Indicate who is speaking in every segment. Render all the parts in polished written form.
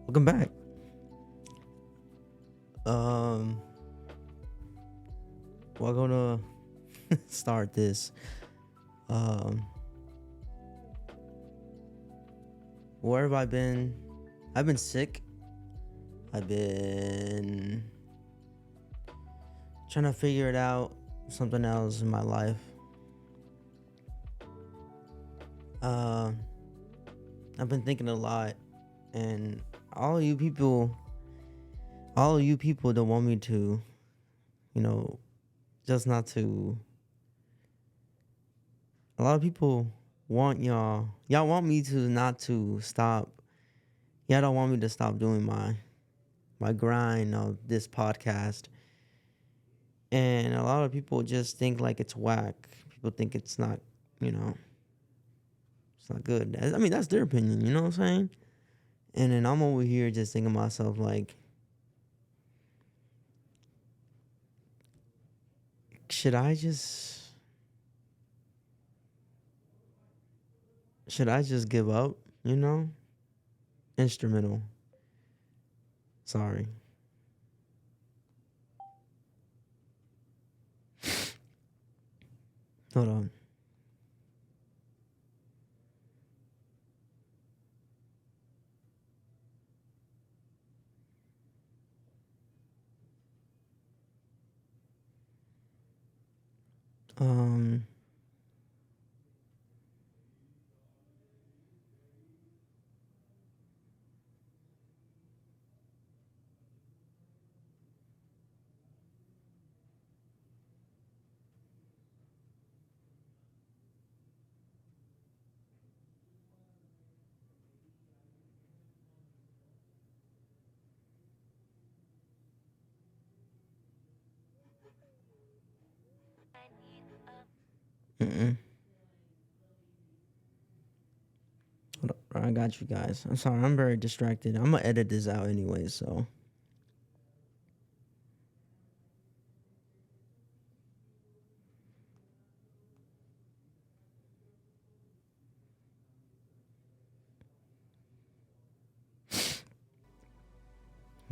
Speaker 1: Welcome back. Um, we're gonna start this. Um, where have I been? I've been sick. I've been trying to figure it out. Something else in my life. I've been thinking a lot, and all of you people don't want me to, just not to. A lot of people want y'all want me to not to stop. Y'all don't want me to stop doing my grind of this podcast. And a lot of people just think like it's whack. People think it's not, it's not good. I mean, that's their opinion, you know what I'm saying? And then I'm over here just thinking to myself like, should I just give up, Instrumental. Sorry. Hold on. Um Mm-mm. Hold up. I got you guys. I'm sorry, I'm very distracted. I'm gonna edit this out anyway, so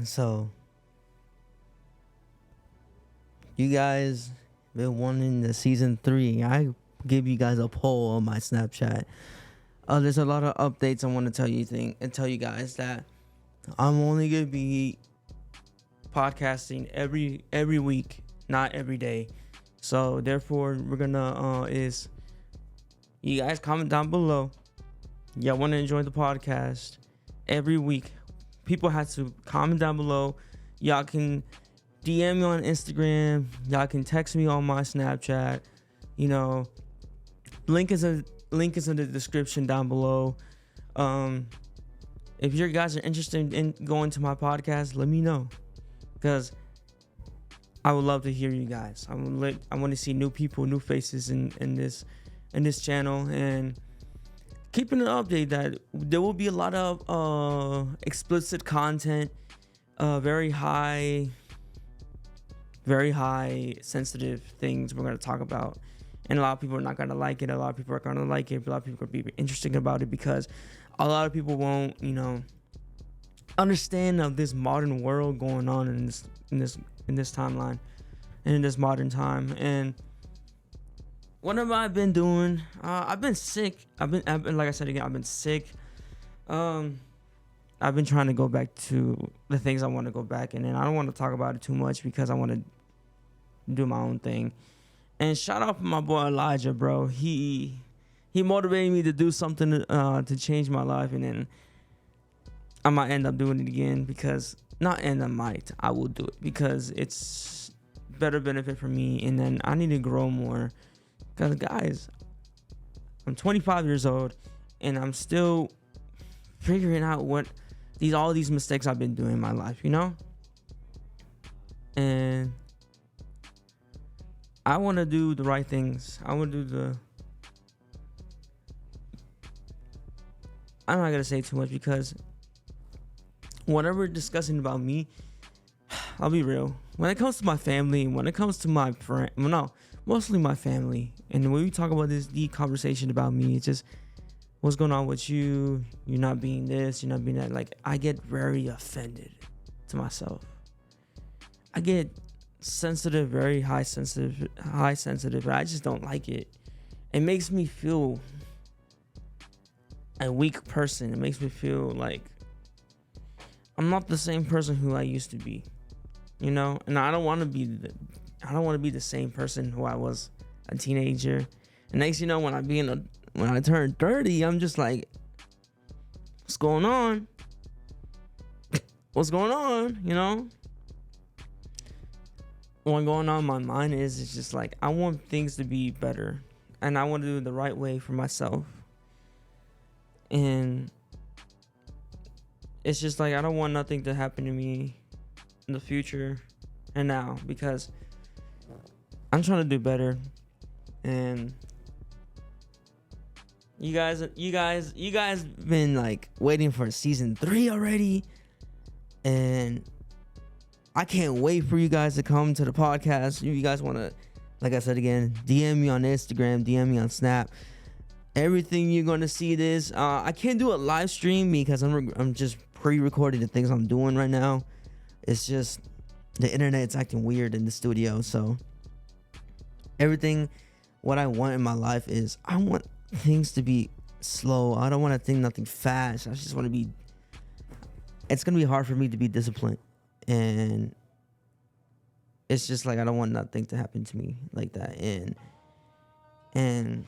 Speaker 1: so you guys been wanting the season 3. I give you guys a poll on my Snapchat. There's a lot of updates I want to tell you guys that I'm only gonna be podcasting every week, not every day. So therefore, we're gonna is you guys comment down below. Y'all want to enjoy the podcast every week. People have to comment down below. Y'all can DM me on Instagram. Y'all can text me on my Snapchat. Link is in the description down below. If you guys are interested in going to my podcast, let me know, because I would love to hear you guys. I want to see new people, new faces in this channel, and keeping an update that there will be a lot of explicit content, very high sensitive things we're going to talk about. And a lot of people are not going to like it. A lot of people are going to like it. A lot of people are going to be interested about it, because a lot of people won't, understand of this modern world going on in this timeline and in this modern time. And what have I been doing? I've been sick. I've been like I said again, I've been sick. I've been trying to go back to the things I want to go back, and I don't want to talk about it too much because I want to do my own thing. And shout out to my boy Elijah, bro. He motivated me to do something to change my life, and then I might end up doing it again, I will do it because it's better benefit for me, and then I need to grow more. Because guys, I'm 25 years old, and I'm still figuring out all these mistakes I've been doing in my life, And I want to do the right things. I'm not going to say too much, because whatever we're discussing about me, I'll be real. When it comes to my family, when it comes to my mostly my family, and when we talk about this deep conversation about me, it's just what's going on with you? You're not being this, you're not being that. Like, I get very offended to myself. I get sensitive, very high sensitive, and I just don't like it. It makes me feel a weak person. It makes me feel like I'm not the same person who I used to be, you know. And I don't want to be the same person who I was a teenager. And next, you know, when I turn 30, I'm just like, what's going on? What's going on? You know. What's going on in my mind is it's just like I want things to be better, and I want to do it the right way for myself. And it's just like I don't want nothing to happen to me in the future and now, because I'm trying to do better. And you guys been like waiting for season 3 already, and I can't wait for you guys to come to the podcast. If you guys want to, like I said again, DM me on Instagram, DM me on Snap. Everything you're going to see this. I can't do a live stream because I'm just pre-recording the things I'm doing right now. It's just the internet's acting weird in the studio. So everything, what I want in my life is I want things to be slow. I don't want to think nothing fast. I just want to be. It's going to be hard for me to be disciplined. And it's just like I don't want nothing to happen to me like that. And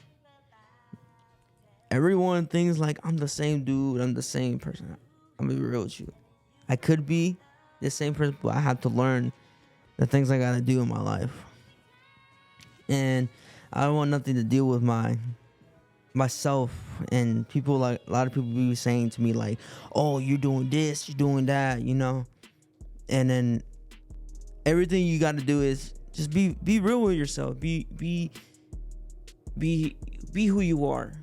Speaker 1: everyone thinks like I'm the same dude, I'm the same person. I'm gonna be real with you. I could be the same person, but I have to learn the things I gotta do in my life. And I don't want nothing to deal with myself. And people, like a lot of people be saying to me like, oh, you're doing this, you're doing that, you know. And then everything you got to do is just be real with yourself. Be who you are.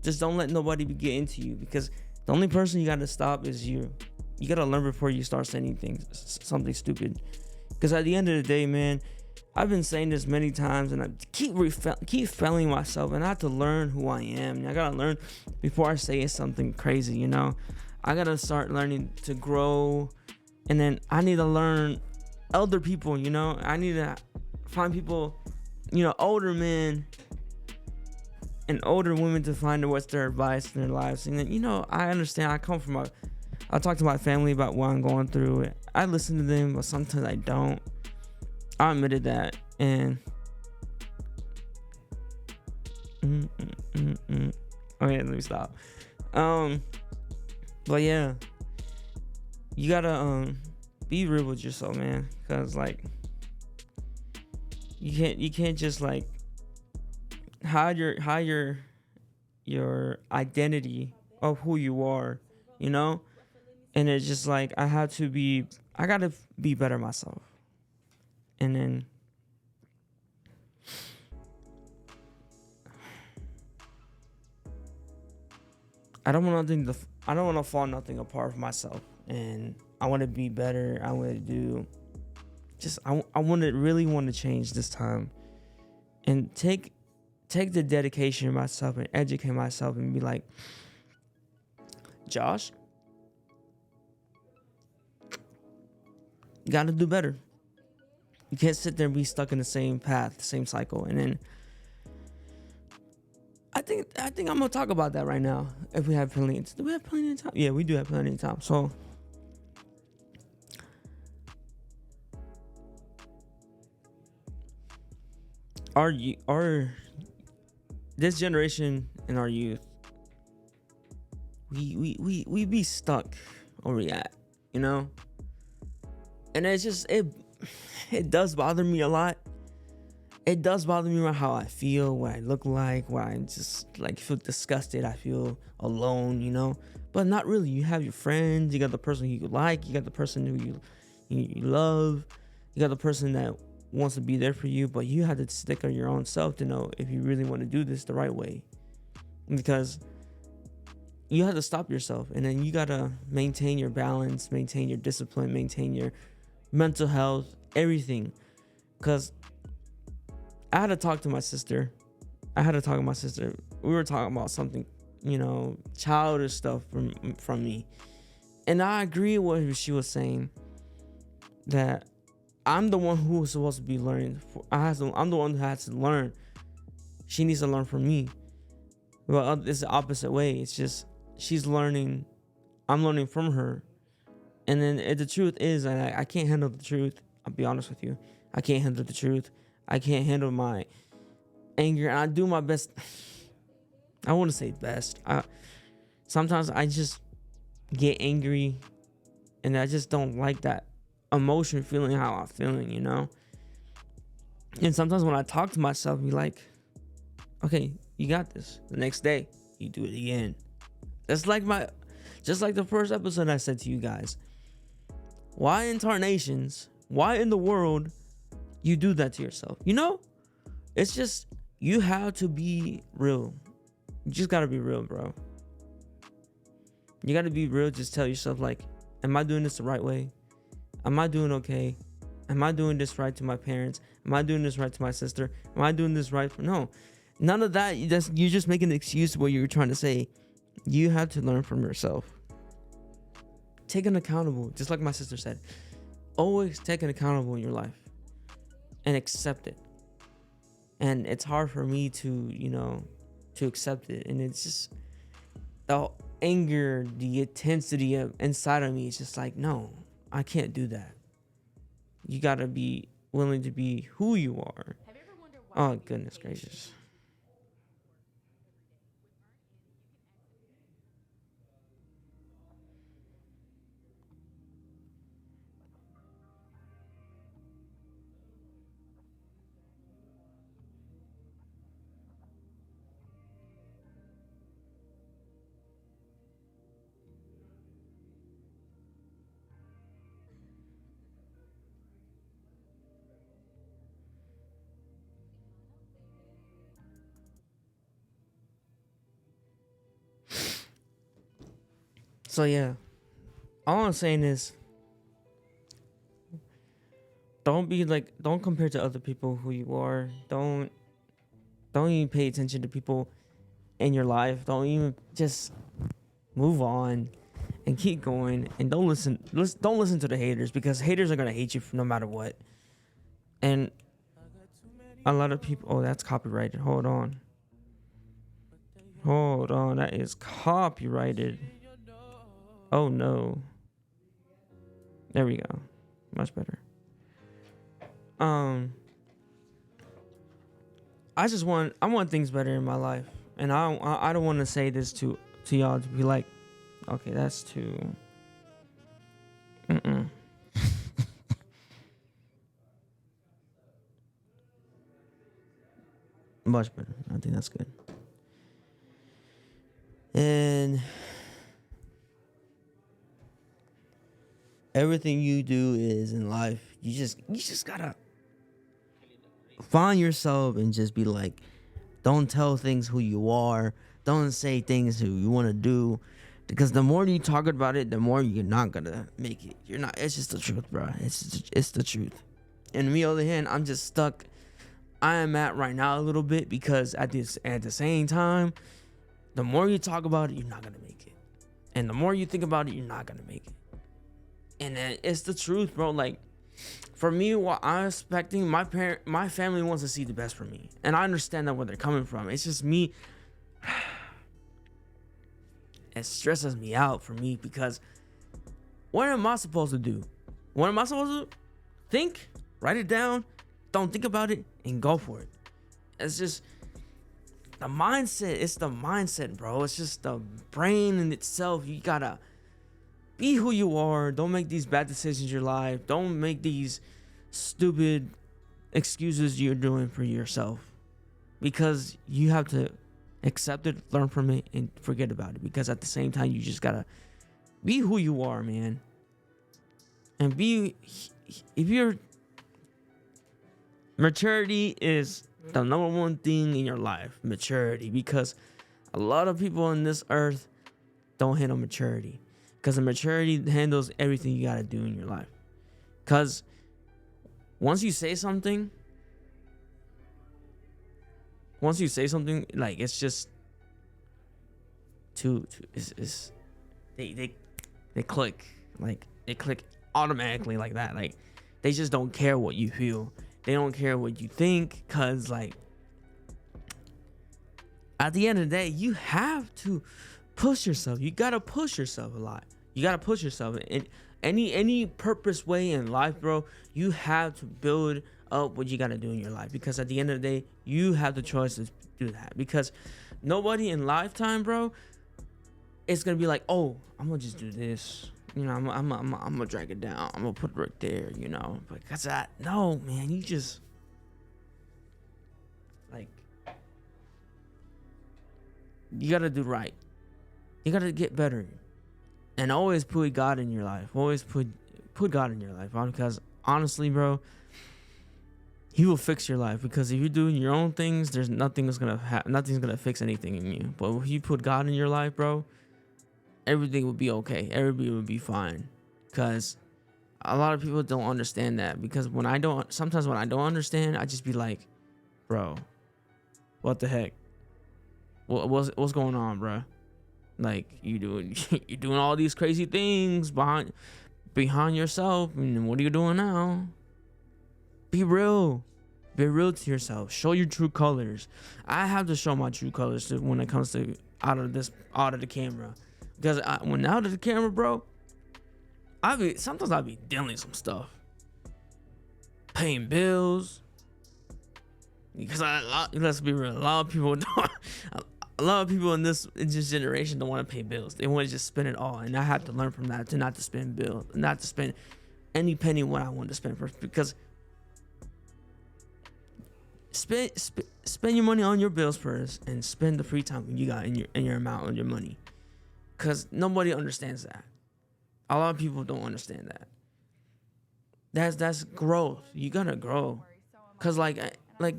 Speaker 1: Just don't let nobody get into you, because the only person you got to stop is you. You got to learn before you start saying something stupid. Because at the end of the day, man, I've been saying this many times, and I keep failing myself, and I have to learn who I am. I got to learn before I say something crazy, you know. I got to start learning to grow. And then I need to learn elder people, you know. I need to find people, you know, older men and older women to find what's their advice in their lives. And then, you know, I understand. I talk to my family about what I'm going through. I listen to them, but sometimes I don't. I admitted that. And okay, let me stop. But yeah. You gotta be real with yourself, man, because like you can't just like hide your identity of who you are, you know. And it's just like I gotta be better myself. And then I don't want to fall nothing apart from myself. And I want to be better. I want to do really want to change this time, and take the dedication of myself and educate myself and be like, Josh, you got to do better. You can't sit there and be stuck in the same path, the same cycle. And then I think I'm gonna talk about that right now. If we have plenty, do we have plenty of time? Yeah, we do have plenty of time. So. This generation and our youth, we be stuck where we at, you know. And it's just it does bother me a lot. It does bother me about how I feel, what I look like, where I just like feel disgusted. I feel alone, you know. But not really. You have your friends. You got the person who you like. You got the person who you love. You got the person that wants to be there for you, but you have to stick on your own self to know if you really want to do this the right way, because you have to stop yourself, and then you got to maintain your balance, maintain your discipline, maintain your mental health, everything. Because I had to talk to my sister. We were talking about something childish stuff from me. And I agree with what she was saying, that I'm the one who was supposed to be learning. I'm the one who has to learn. She needs to learn from me. Well, it's the opposite way. It's just she's learning, I'm learning from her. And then the truth is, I can't handle the truth. I'll be honest with you. I can't handle the truth. I can't handle my anger. And I do my best. I wouldn't say best. Sometimes I just get angry, and I just don't like that emotion feeling how I'm feeling, And sometimes when I talk to myself, be like, okay, you got this. The next day, you do it again. Just like the first episode I said to you guys. Why in tarnations? Why in the world you do that to yourself? It's just, you have to be real. You just gotta be real, bro. You gotta be real. Just tell yourself, like, am I doing this the right way? Am I doing okay? Am I doing this right to my parents? Am I doing this right to my sister? Am I doing this right? No, none of that. You're just making an excuse what you're trying to say. You have to learn from yourself. Take an accountable, just like my sister said. Always take an accountable in your life and accept it. And it's hard for me to accept it. And it's just the anger, the intensity inside of me is just like, no, I can't do that. You gotta be willing to be who you are. Oh, goodness gracious. So yeah, all I'm saying is, don't compare to other people who you are. Don't even pay attention to people in your life. Don't even, just move on and keep going. And don't listen to the haters, because haters are gonna hate you no matter what. And a lot of people, oh, that's copyrighted. Hold on, that is copyrighted. Oh no. There we go. Much better. I want things better in my life, and I don't want to say this to y'all to be like, okay, that's too. Much better. I think that's good. And everything you do is in life, you just gotta find yourself and just be like, don't tell things who you are. Don't say things who you want to do, because the more you talk about it, the more you're not gonna make it. You're not. It's just the truth, bro. It's the truth. And me, on the other hand, I'm just stuck. I am at right now a little bit, because at the same time, the more you talk about it, you're not gonna make it, and the more you think about it, you're not gonna make it. And it's the truth, bro. Like, for me, what I'm expecting, my family wants to see the best for me, and I understand that where they're coming from. It's just me. It stresses me out for me, because what am I supposed to do? What am I supposed to think? Write it down. Don't think about it and go for it. It's just the mindset. It's the mindset, bro. It's just the brain in itself. You gotta be who you are. Don't make these bad decisions in your life. Don't make these stupid excuses you're doing for yourself, because you have to accept it, learn from it, and forget about it. Because at the same time, you just gotta be who you are, man. And if you're, maturity is the number one thing in your life. Maturity, because a lot of people on this earth don't handle maturity. Because the maturity handles everything you gotta do in your life. Because once you say something, like, it's just, is they click, like they click automatically like that. Like they just don't care what you feel. They don't care what you think, cause like at the end of the day, you have to push yourself. You gotta push yourself a lot. You gotta push yourself in any purpose way in life, bro. You have to build up what you gotta do in your life, because at the end of the day, you have the choice to do that. Because nobody in lifetime, bro, is gonna be like, oh, I'm gonna just do this. You know, I'm gonna drag it down. I'm gonna put it right there. You know, because that, no, man, you just like, you gotta do right. You gotta get better, and always put God in your life. Always put God in your life, because honestly, bro, He will fix your life. Because if you're doing your own things, there's nothing's gonna fix anything in you. But if you put God in your life, bro, everything will be okay. Everybody will be fine. Because a lot of people don't understand that. Because sometimes when I don't understand, I just be like, bro, what the heck? What's going on, bro? Like, you're doing all these crazy things behind yourself, and what are you doing now? Be real to yourself. Show your true colors. I have to show my true colors when it comes to out of the camera, because when out of the camera, bro, sometimes I'll be dealing some stuff, paying bills, because let's be real, a lot of people in this generation don't want to pay bills. They want to just spend it all, and I have to learn from that to not to spend any penny what I want to spend first. Because spend your money on your bills first, and spend the free time you got in your amount on your money. Because nobody understands that. A lot of people don't understand that. That's growth. You gotta grow. Because like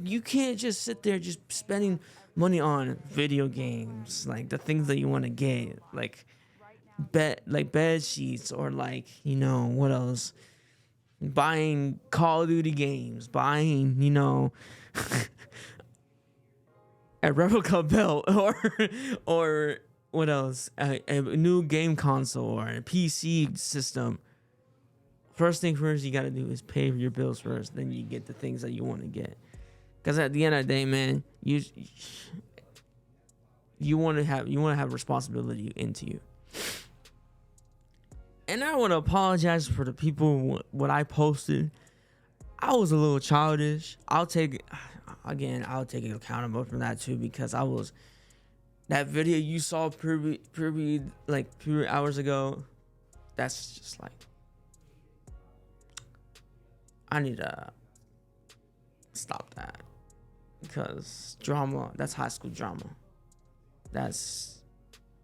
Speaker 1: you can't just sit there just spending money on video games, like the things that you want to get, like bed sheets, or like, you know, what else, buying Call of Duty games, buying, you know, a replica belt, or what else, a new game console or a PC system. First thing first, you gotta do is pay for your bills first, then you get the things that you want to get. Because at the end of the day, man, you want to have responsibility into you. And I want to apologize for the people what I posted. I was a little childish. I'll take it accountable for that too, because that video you saw few hours ago. That's just like, I need to stop that. Because drama, that's high school drama. That's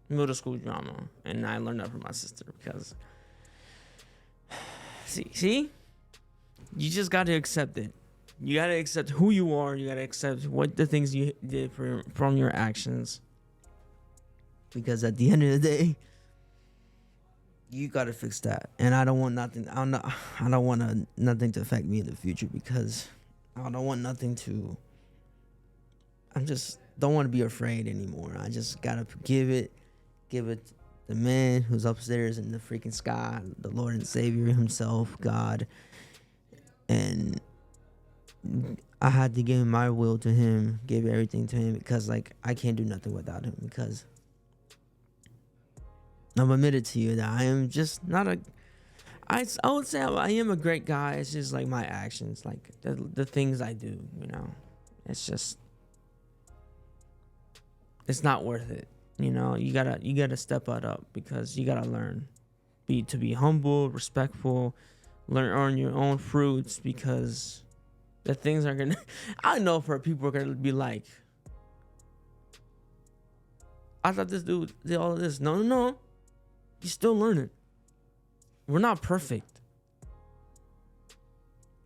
Speaker 1: middle school drama. And I learned that from my sister. Because, see? You just got to accept it. You got to accept who you are. You got to accept what the things you did from your actions. Because at the end of the day, you got to fix that. And I don't want nothing. I don't want nothing to affect me in the future, because I don't want nothing to. I just don't want to be afraid anymore. I just gotta give it the man who's upstairs in the freaking sky, the Lord and Savior himself, God. And I had to give my will to him, give everything to him, because like I can't do nothing without him. Because I'm admitted to you that I am just not I would say I am a great guy. It's just like my actions, like the things I do, you know. It's just, it's not worth it. You know, you gotta step it up, because you gotta learn, to be humble, respectful, earn your own fruits, because the things are gonna. I know for people are gonna be like, I thought this dude did all of this. No, you're still learning. We're not perfect.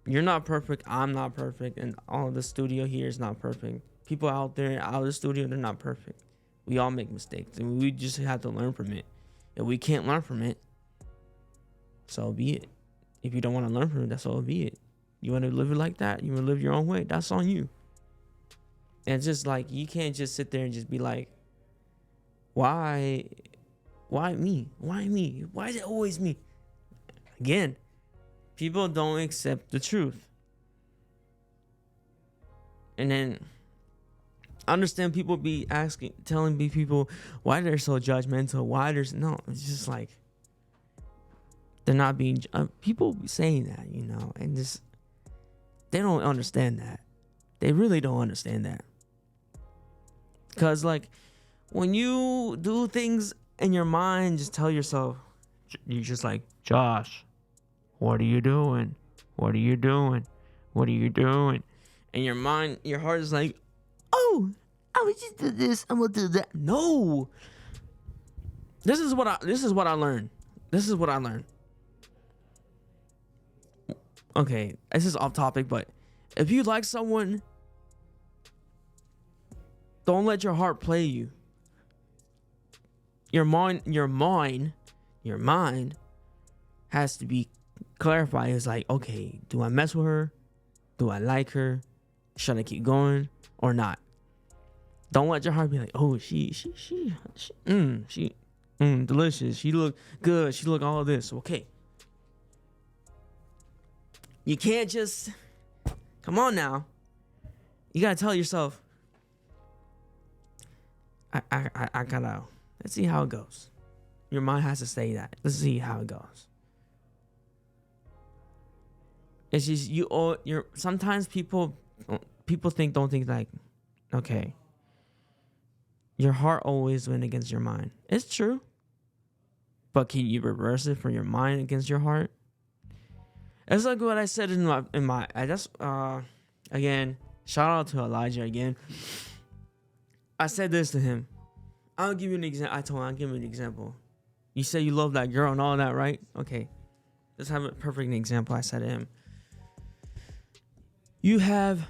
Speaker 1: You're not perfect. I'm not perfect, and all of the studio here is not perfect. People out of the studio, they're not perfect. We all make mistakes, and we just have to learn from it. If we can't learn from it, so be it. If you don't want to learn from it, that's all be it. You want to live it like that? You want to live your own way? That's on you. And it's just like, you can't just sit there and just be like, why me? Why me? Why is it always me? Again, people don't accept the truth. And then I understand people be telling me people why they're so judgmental, why there's no, it's just like they're not being, people be saying that, you know, and just, they don't understand that. They really don't understand that. Because like when you do things in your mind, just tell yourself, you're just like, Josh, what are you doing? What are you doing? What are you doing? And your mind, your heart is like, oh, I would just do this, I'm gonna do that. No. This is what I learned. This is what I learned. Okay, this is off topic, but if you like someone, don't let your heart play you. Your mind has to be clarified. It's like, okay, do I mess with her? Do I like her? Should I keep going or not? Don't let your heart be like, oh, she delicious. She look good. She look all this. Okay. You can't just, come on now. You gotta tell yourself, I gotta, let's see how it goes. Your mind has to say that. Let's see how it goes. It's just sometimes people don't think like, okay, your heart always wins against your mind. It's true. But can you reverse it from your mind against your heart? It's like what I said again, shout out to Elijah again. I said this to him. I'll give you an example. I told him I'll give him an example. You say you love that girl and all that, right? Okay. Let's have a perfect example. I said to him, you have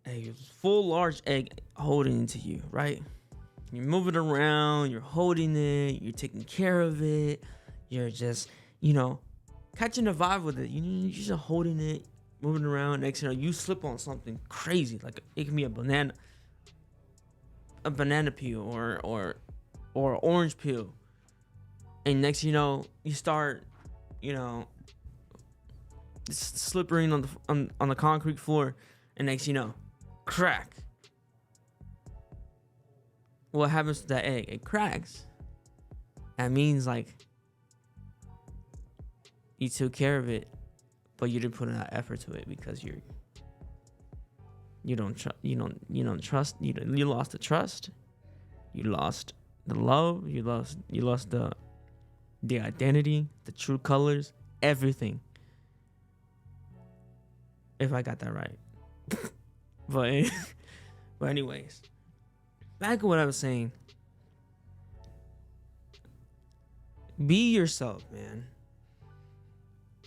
Speaker 1: a full large egg holding into you, right? You're moving around, you're holding it, you're taking care of it, you're just, catching a vibe with it. You're just holding it, moving around. Next, you slip on something crazy, like it can be a banana peel or orange peel, and next you start slippering on the concrete floor, and next crack. What happens to that egg? It cracks. That means like you took care of it, but you didn't put enough effort to it because you lost the trust, you lost the love, you lost the identity, the true colors, everything. If I got that right. but anyways, back to what I was saying. Be yourself, man.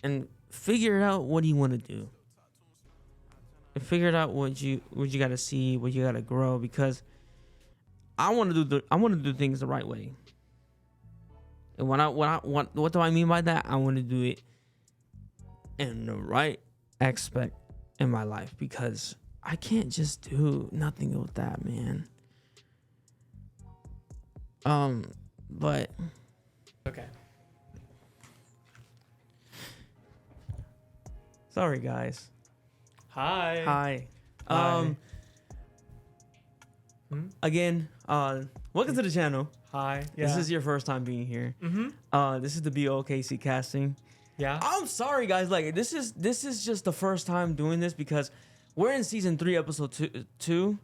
Speaker 1: And figure out what you want to do. And figure out what you gotta see, what you gotta grow. Because I want to do things the right way. And what do I mean by that? I want to do it in the right aspect in my life, because I can't just do nothing with that, man. But
Speaker 2: okay.
Speaker 1: Sorry, guys.
Speaker 2: Hi.
Speaker 1: Again, welcome to the channel.
Speaker 2: Hi. Yeah.
Speaker 1: This is your first time being here. This is the BOKC casting.
Speaker 2: Yeah.
Speaker 1: I'm sorry, guys. Like this is just the first time doing this because we're in season 3, episode 2.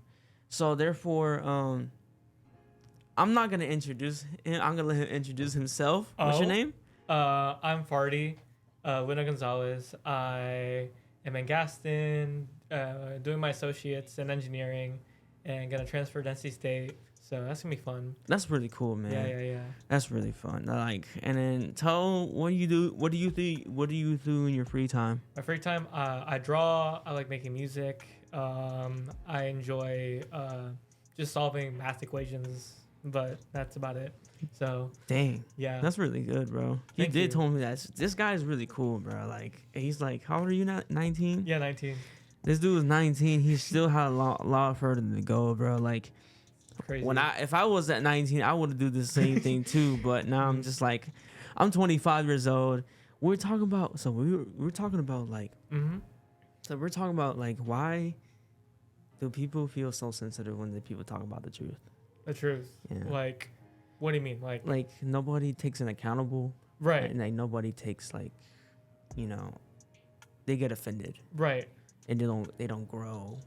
Speaker 1: So therefore, I'm not gonna introduce him. I'm gonna let him introduce himself. What's your name?
Speaker 2: I'm Fardy, Luna Gonzalez. I am in Gaston, doing my associates in engineering, and gonna transfer to NC State. So that's gonna be fun.
Speaker 1: That's really cool, man.
Speaker 2: Yeah.
Speaker 1: That's really fun. And then tell what do you do? What do you do in your free time?
Speaker 2: My free time, I draw. I like making music. I enjoy just solving math equations, but that's about it. So
Speaker 1: dang,
Speaker 2: yeah,
Speaker 1: that's really good, bro.
Speaker 2: Thank you.
Speaker 1: Told me that this guy is really cool, bro. Like he's like, how old are you now? 19?
Speaker 2: Yeah, 19.
Speaker 1: This dude was 19. He still had a lot further to go, bro. Like
Speaker 2: Crazy.
Speaker 1: If I was at 19, I would do the same thing too. But now I'm just like, I'm 25 years old. We're talking about we're talking about like so we're talking about like why do people feel so sensitive when the people talk about the truth?
Speaker 2: The truth.
Speaker 1: Yeah.
Speaker 2: Like, what do you mean?
Speaker 1: Like nobody takes an accountable.
Speaker 2: Right.
Speaker 1: And like nobody takes like, they get offended.
Speaker 2: Right.
Speaker 1: And they don't grow.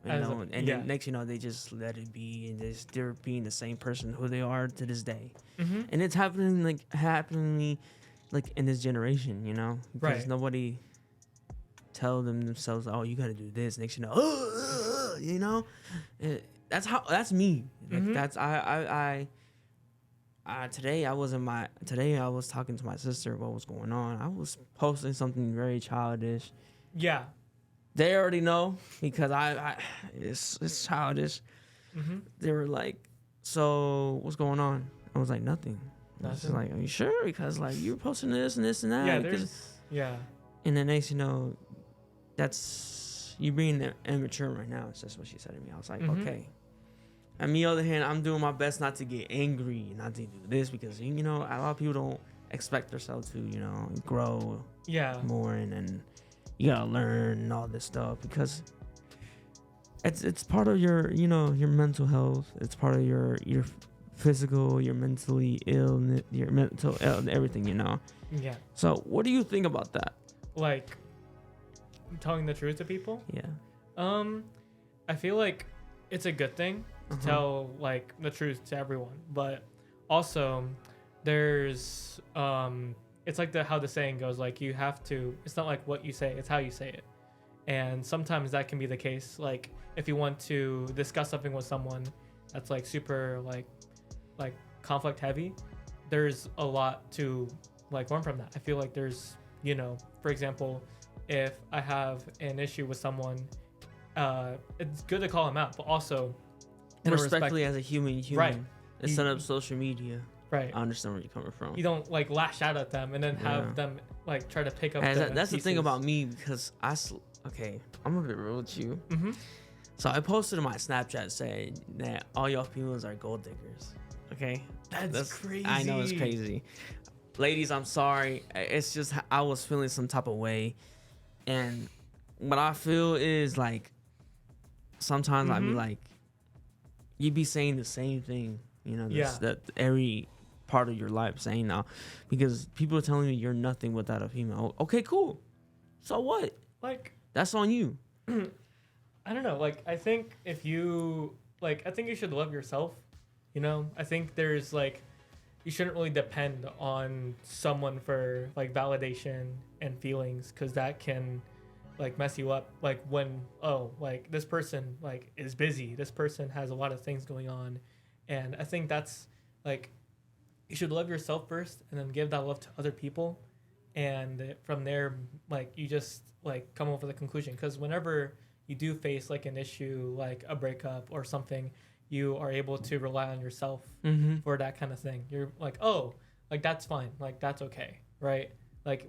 Speaker 1: Then next they just let it be, and they're being the same person who they are to this day. And it's happening like in this generation, because nobody tell themselves, oh, you got to do this. Next that's me. Like that's today I was talking to my sister what was going on. I was posting something very childish.
Speaker 2: Yeah.
Speaker 1: They already know because it's childish. They were like, so what's going on? I was like, nothing. I was just like, are you sure? Because like you're posting this and this and that.
Speaker 2: Yeah,
Speaker 1: And then next that's you being immature right now. It's just what she said to me. I was like, okay. On the other hand, I'm doing my best not to get angry, not to do this because a lot of people don't expect themselves to grow more and you gotta learn and all this stuff because it's part of your your mental health. It's part of your physical, your mentally ill, your mental everything.
Speaker 2: Yeah.
Speaker 1: So what do you think about that?
Speaker 2: Like telling the truth to people?
Speaker 1: Yeah.
Speaker 2: I feel like it's a good thing to tell like the truth to everyone, but also there's it's like how the saying goes, like you have to, it's not like what you say, it's how you say it. And sometimes that can be the case. Like if you want to discuss something with someone that's like super like conflict heavy, there's a lot to like learn from that. I feel like there's, for example, if I have an issue with someone, it's good to call them out, but also
Speaker 1: respectfully as a human,
Speaker 2: right?
Speaker 1: Instead of social media.
Speaker 2: Right.
Speaker 1: I understand where you're coming from.
Speaker 2: You don't like lash out at them and then have them like try to pick up.
Speaker 1: That's the thing about me because I'm gonna be real with you. So I posted in my Snapchat saying that all y'all females are gold diggers. Okay,
Speaker 2: that's crazy.
Speaker 1: I know it's crazy. Ladies, I'm sorry. It's just I was feeling some type of way, and what I feel is like sometimes I be like, you be saying the same thing, that every part of your life saying now, because people are telling you you're nothing without a female. Okay, cool. So what?
Speaker 2: Like
Speaker 1: that's on you.
Speaker 2: I don't know. Like I think if you I think you should love yourself. I think there's like you shouldn't really depend on someone for like validation and feelings because that can like mess you up. Like when like this person like is busy. This person has a lot of things going on, and I think that's like. You should love yourself first and then give that love to other people. And from there, like you just like come up with a conclusion. Because whenever you do face like an issue, like a breakup or something, you are able to rely on yourself for that kind of thing. You're like, oh, like that's fine. Like that's okay. Right. Like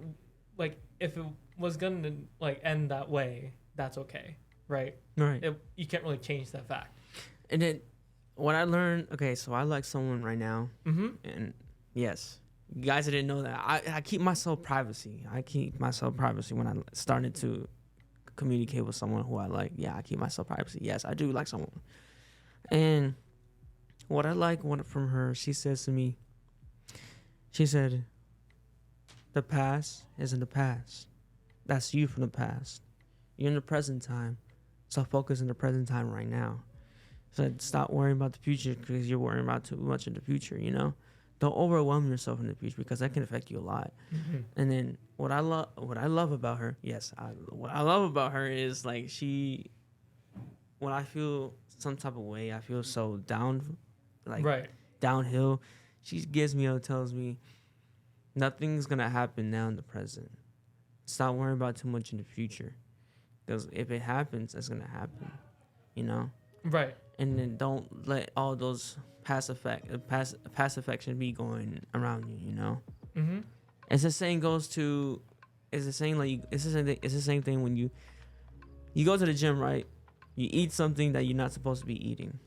Speaker 2: if it was going to like end that way, that's okay. Right.
Speaker 1: Right.
Speaker 2: You can't really change that fact.
Speaker 1: And then what I learned, okay, so I like someone right now, and yes, you guys didn't know that. I keep myself privacy. When I started to communicate with someone who I like. Yeah, I keep myself privacy. Yes, I do like someone. And what I like from her, she says to me, she said, the past is in the past. That's you from the past. You're in the present time, so focus in the present time right now. So stop worrying about the future because you're worrying about too much in the future, Don't overwhelm yourself in the future because that can affect you a lot. And then what I love about her, what I love about her is like when I feel some type of way, I feel so downhill. She gives me tells me nothing's gonna happen now in the present. Stop worrying about too much in the future because if it happens, it's gonna happen,
Speaker 2: Right.
Speaker 1: And then don't let all those past affection be going around you. It's the same thing when you go to the gym, right? You eat something that you're not supposed to be eating.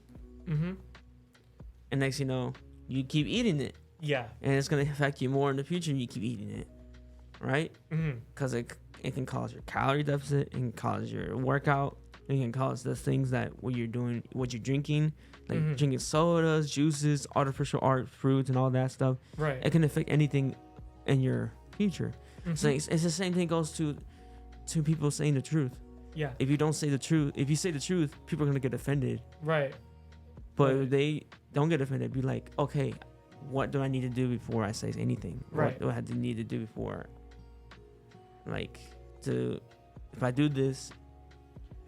Speaker 1: and next you know, you keep eating it,
Speaker 2: Yeah.
Speaker 1: and it's gonna affect you more in the future. And you keep eating it, right? Because it can cause your calorie deficit, it can cause your workout, it can cause the things that what you're doing, what you're drinking, like drinking sodas, juices, artificial art fruits, and all that stuff.
Speaker 2: Right.
Speaker 1: It can affect anything in your future. So it's the same thing goes to people saying the truth.
Speaker 2: Yeah.
Speaker 1: If you don't say the truth, if you say the truth, people are gonna get offended.
Speaker 2: Right.
Speaker 1: But if they don't get offended, be like, okay, what do I need to do before I say anything?
Speaker 2: Right.
Speaker 1: What do I need to do before, like, if I do this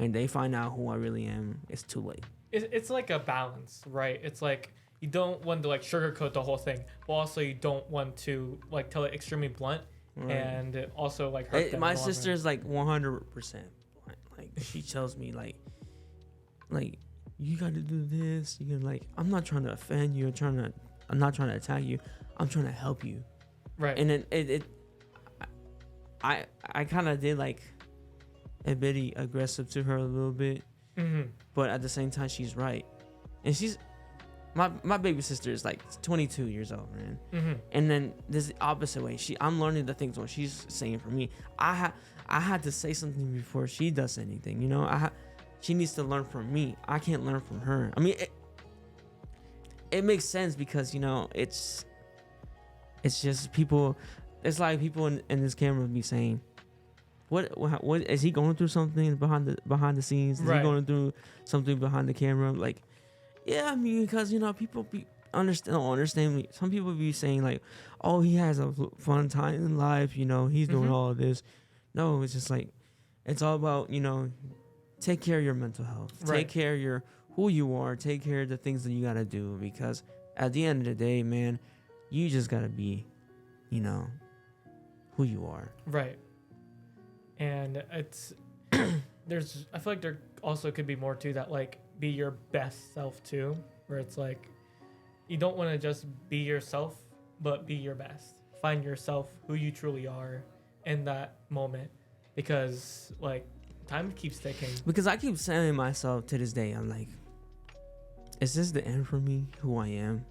Speaker 1: and they find out who I really am, it's too late.
Speaker 2: It's like a balance, right? It's like you don't want to like sugarcoat the whole thing, but also you don't want to like tell it extremely blunt,
Speaker 1: Right.
Speaker 2: and also like hurt them
Speaker 1: My
Speaker 2: in the long
Speaker 1: sister
Speaker 2: run.
Speaker 1: is like 100% blunt. Like she tells me like you got to do this. You can like, I'm not trying to offend you. I'm not trying to attack you. I'm trying to help you.
Speaker 2: Right.
Speaker 1: And then I kind of did like a bit aggressive to her a little bit, but at the same time she's right, and she's my baby sister is like 22 years old, man. And then there's the opposite way. I'm learning the things what she's saying for me. I had to say something before she does anything, you know. She needs to learn from me. I can't learn from her. I mean, it makes sense because, you know, it's just people. It's like people in this camera be saying, what is he going through something behind the scenes? Is he going through something behind the camera? Like, yeah, I mean, because, you know, people don't understand me. Some people be saying like, oh, he has a fun time in life, you know, he's doing all of this. No, it's just like, it's all about, you know, take care of your mental health.
Speaker 2: Right.
Speaker 1: Take care of who you are. Take care of the things that you got to do, because at the end of the day, man, you just got to be, you know, who you are.
Speaker 2: Right. And it's I feel like there also could be more to that, like be your best self too, where it's like you don't want to just be yourself, but be your best. Find yourself, who you truly are in that moment, because like time keeps ticking.
Speaker 1: Because I keep saying to myself to this day, I'm like, is this the end for me, who I am?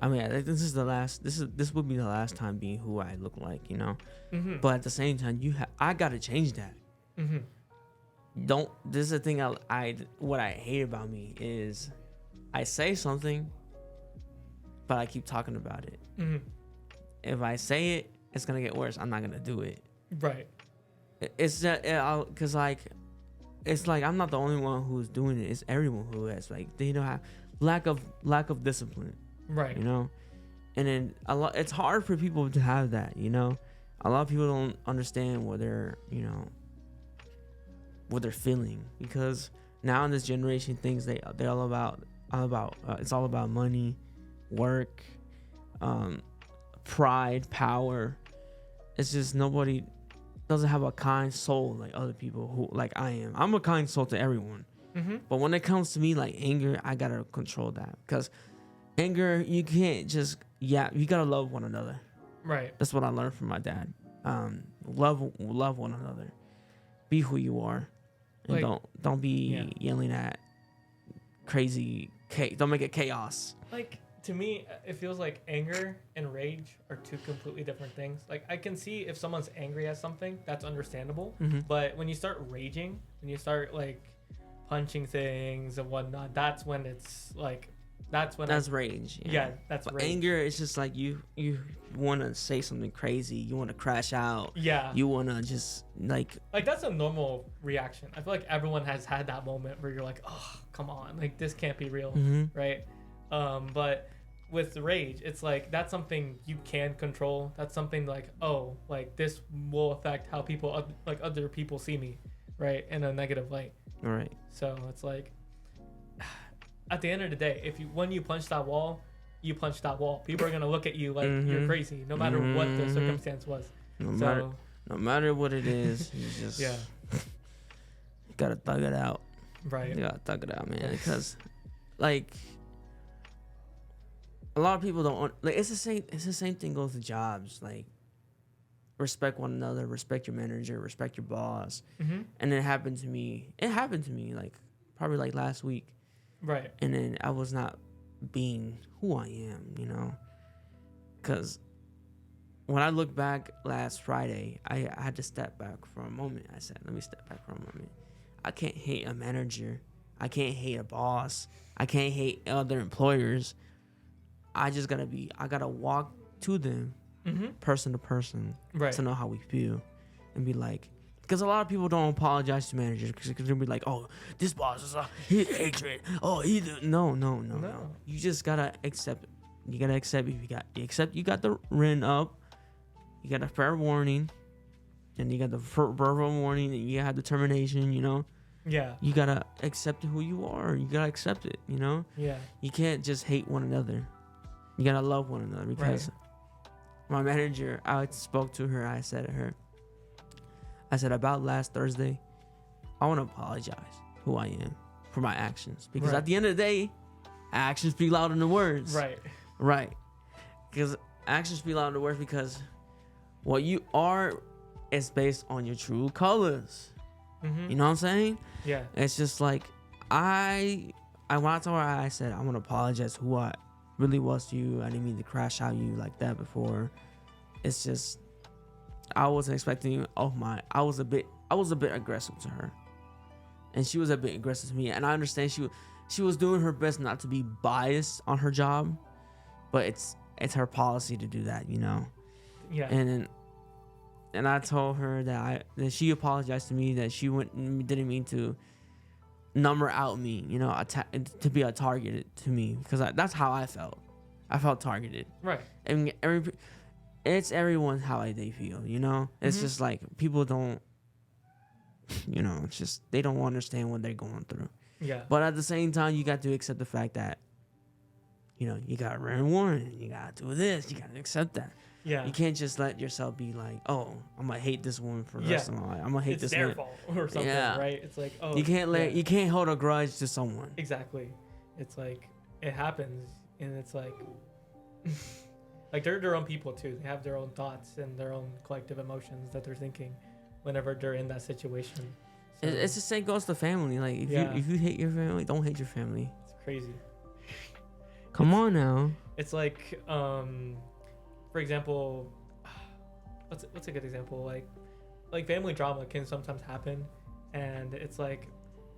Speaker 1: I mean, this would be the last time being who I look like, you know. But at the same time, I gotta change that. This is the thing what I hate about me is I say something, but I keep talking about it. If I say it, it's gonna get worse. I'm not gonna do it.
Speaker 2: Right.
Speaker 1: It's just because like it's like I'm not the only one who's doing it. It's everyone who has, like, they don't have lack of discipline.
Speaker 2: Right.
Speaker 1: You know, and then it's hard for people to have that. You know, a lot of people don't understand what they're feeling, because now in this generation, things they're all about it's all about money, work, pride, power. It's just nobody doesn't have a kind soul like other people who, like I am. I'm a kind soul to everyone. But when it comes to me, like anger, I gotta control that, because anger, you can't just you gotta love one another.
Speaker 2: Right.
Speaker 1: That's what I learned from my dad. Love one another. Be who you are, and
Speaker 2: like,
Speaker 1: don't be yelling at crazy. Don't make it chaos.
Speaker 2: Like, to me, it feels like anger and rage are two completely different things. Like, I can see if someone's angry at something, that's understandable. But when you start raging, when you start like punching things and whatnot, that's when it's like, that's
Speaker 1: rage.
Speaker 2: Yeah, that's
Speaker 1: but
Speaker 2: rage.
Speaker 1: Anger is just like you want to say something crazy. You want to crash out.
Speaker 2: Yeah.
Speaker 1: You want to just like
Speaker 2: that's a normal reaction. I feel like everyone has had that moment where you're like, oh, come on, like this can't be real, right? But with rage, it's like that's something you can control. That's something like, oh, like this will affect how people like other people see me, right, in a negative light.
Speaker 1: All right.
Speaker 2: So it's like, at the end of the day, when you punch that wall, you punch that wall. People are gonna look at you like you're crazy, no matter what the circumstance was.
Speaker 1: No matter what it is, you just you gotta thug it out.
Speaker 2: Right.
Speaker 1: You gotta thug it out, man. Because like a lot of people don't like. It's the same thing goes to jobs. Like, respect one another, respect your manager, respect your boss. And it happened to me. Like probably like last week.
Speaker 2: Right.
Speaker 1: And then I was not being who I am, you know? Because when I look back last Friday, I had to step back for a moment. I said, let me step back for a moment. I can't hate a manager. I can't hate a boss. I can't hate other employers. I gotta walk to them, person to person, to know how we feel, and be like, because a lot of people don't apologize to managers because they'll be like, oh, this boss is he's hatred. Oh, no. You just gotta accept it. You gotta accept if you got the RIN up, you got a fair warning, and you got the verbal warning, and you have the termination. You know.
Speaker 2: Yeah.
Speaker 1: You gotta accept who you are. You gotta accept it. You know.
Speaker 2: Yeah. You
Speaker 1: can't just hate one another. You gotta love one another because my manager, I spoke to her. I said to her, about last Thursday, I want to apologize who I am for my actions. Because at the end of the day, actions speak louder than words. Right. Because actions speak louder than words because what you are is based on your true colors. You know what I'm saying?
Speaker 2: Yeah.
Speaker 1: It's just like, when I told her, I said, I want to apologize who I really was to you. I didn't mean to crash out you like that before. It's just, I wasn't expecting I was a bit aggressive to her, and she was a bit aggressive to me. And I understand she was doing her best not to be biased on her job, but it's her policy to do that, you know.
Speaker 2: Yeah.
Speaker 1: And I told her that she apologized to me, that she didn't mean to number out me, you know, to be a targeted to me, because that's how I felt. I felt targeted.
Speaker 2: Right.
Speaker 1: And it's everyone how they feel, you know. It's just like people don't, you know. It's just they don't understand what they're going through.
Speaker 2: Yeah.
Speaker 1: But at the same time, you got to accept the fact that, you know, you got ran warning, you got to do this, you got to accept that.
Speaker 2: Yeah.
Speaker 1: You can't just let yourself be like, oh, I'm gonna hate this woman for the rest of my life. I'm gonna hate this.
Speaker 2: It's their fault or something, right? It's like, oh,
Speaker 1: you can't hold a grudge to someone.
Speaker 2: Exactly. It's like it happens, and it's like, like they're their own people too. They have their own thoughts and their own collective emotions that they're thinking whenever they're in that situation. So,
Speaker 1: it's the same goes to family. Like if you hate your family, don't hate your family.
Speaker 2: It's crazy.
Speaker 1: Come on now.
Speaker 2: It's like, for example, what's a good example? Like family drama can sometimes happen, and it's like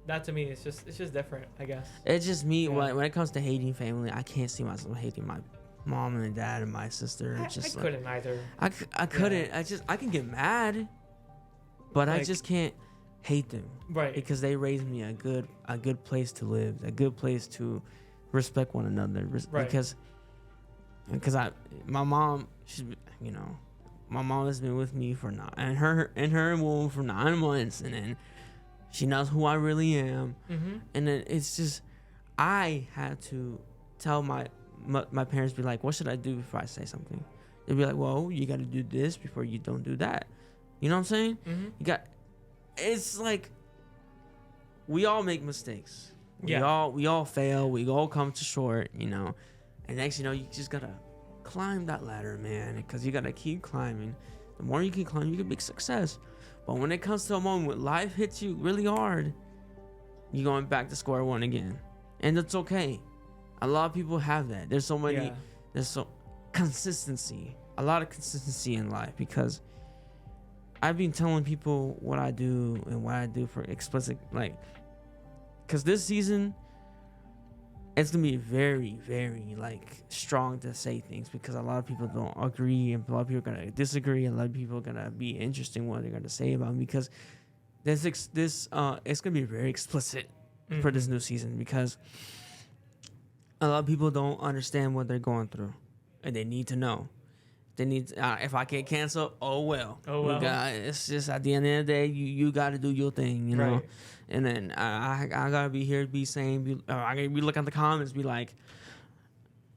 Speaker 2: that to me. It's just different, I guess.
Speaker 1: It's just me. Yeah. When it comes to hating family, I can't see myself hating my mom and dad and my sister.
Speaker 2: I couldn't either.
Speaker 1: I couldn't. Yeah. I can get mad, but I just can't hate them.
Speaker 2: Right.
Speaker 1: Because they raised me a good place to live, a good place to respect one another. Right. Because my mom, my mom has been with me for her womb for 9 months, and then she knows who I really am. And then it's just, I had to tell my parents, be like, what should I do before I say something? They'd be like, well, you got to do this before you don't do that. You know what I'm saying? It's like, we all make mistakes. We all fail. We all come to short, you know. And next, you just gotta climb that ladder, man, because you gotta keep climbing. The more you can climb, you can make success. But when it comes to a moment when life hits you really hard, you're going back to square one again, and it's okay. A lot of people have that. There's so many. There's so consistency. A lot of consistency in life, because I've been telling people what I do and what I do for explicit, like, because this season, it's gonna be very, very like strong to say things, because a lot of people don't agree, and a lot of people are gonna disagree, and a lot of people are gonna be interested in what they're gonna say about me, because it's gonna be very explicit for this new season, because a lot of people don't understand what they're going through, and they need to know. They need if I can't cancel, oh well. It's just at the end of the day, you got to do your thing, you know. Right. And then I gotta be here to be saying, I gotta be looking at the comments, be like,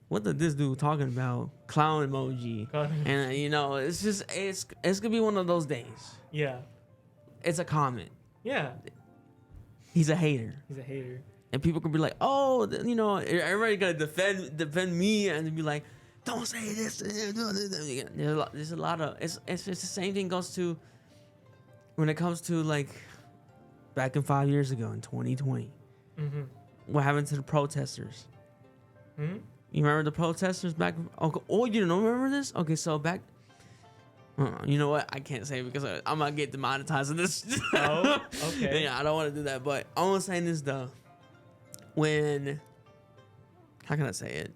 Speaker 1: what did this dude talking about? Clown emoji. And it's just it's gonna be one of those days. Yeah. It's a comment. Yeah. He's a hater. And people could be like, oh, everybody gotta defend me, and be like, don't say this. There's a lot of it's just the same thing goes to when it comes to like back in 5 years ago in 2020. What happened to the protesters?
Speaker 2: Hmm?
Speaker 1: You remember the protesters back? Oh, you don't remember this? Okay, so back. You know what? I can't say it because I'm gonna get demonetized in this.
Speaker 2: Oh, okay.
Speaker 1: Yeah, I don't want to do that. But I was saying this though. When, how can I say it?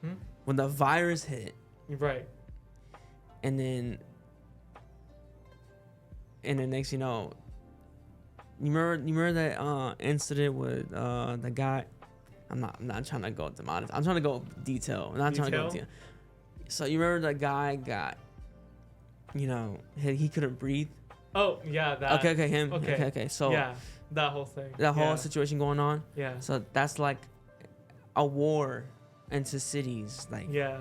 Speaker 2: Hmm?
Speaker 1: When the virus hit,
Speaker 2: Right.
Speaker 1: and then next, you remember that incident with the guy. I'm not trying to go demonetized. I'm trying to go detail. I'm not trying to go detail. So you remember that guy got, he couldn't breathe.
Speaker 2: Oh yeah, that.
Speaker 1: Okay, him.
Speaker 2: Okay.
Speaker 1: Okay. So
Speaker 2: yeah, that whole thing.
Speaker 1: that whole situation going on.
Speaker 2: Yeah.
Speaker 1: So that's like a war into cities. Like
Speaker 2: Yeah.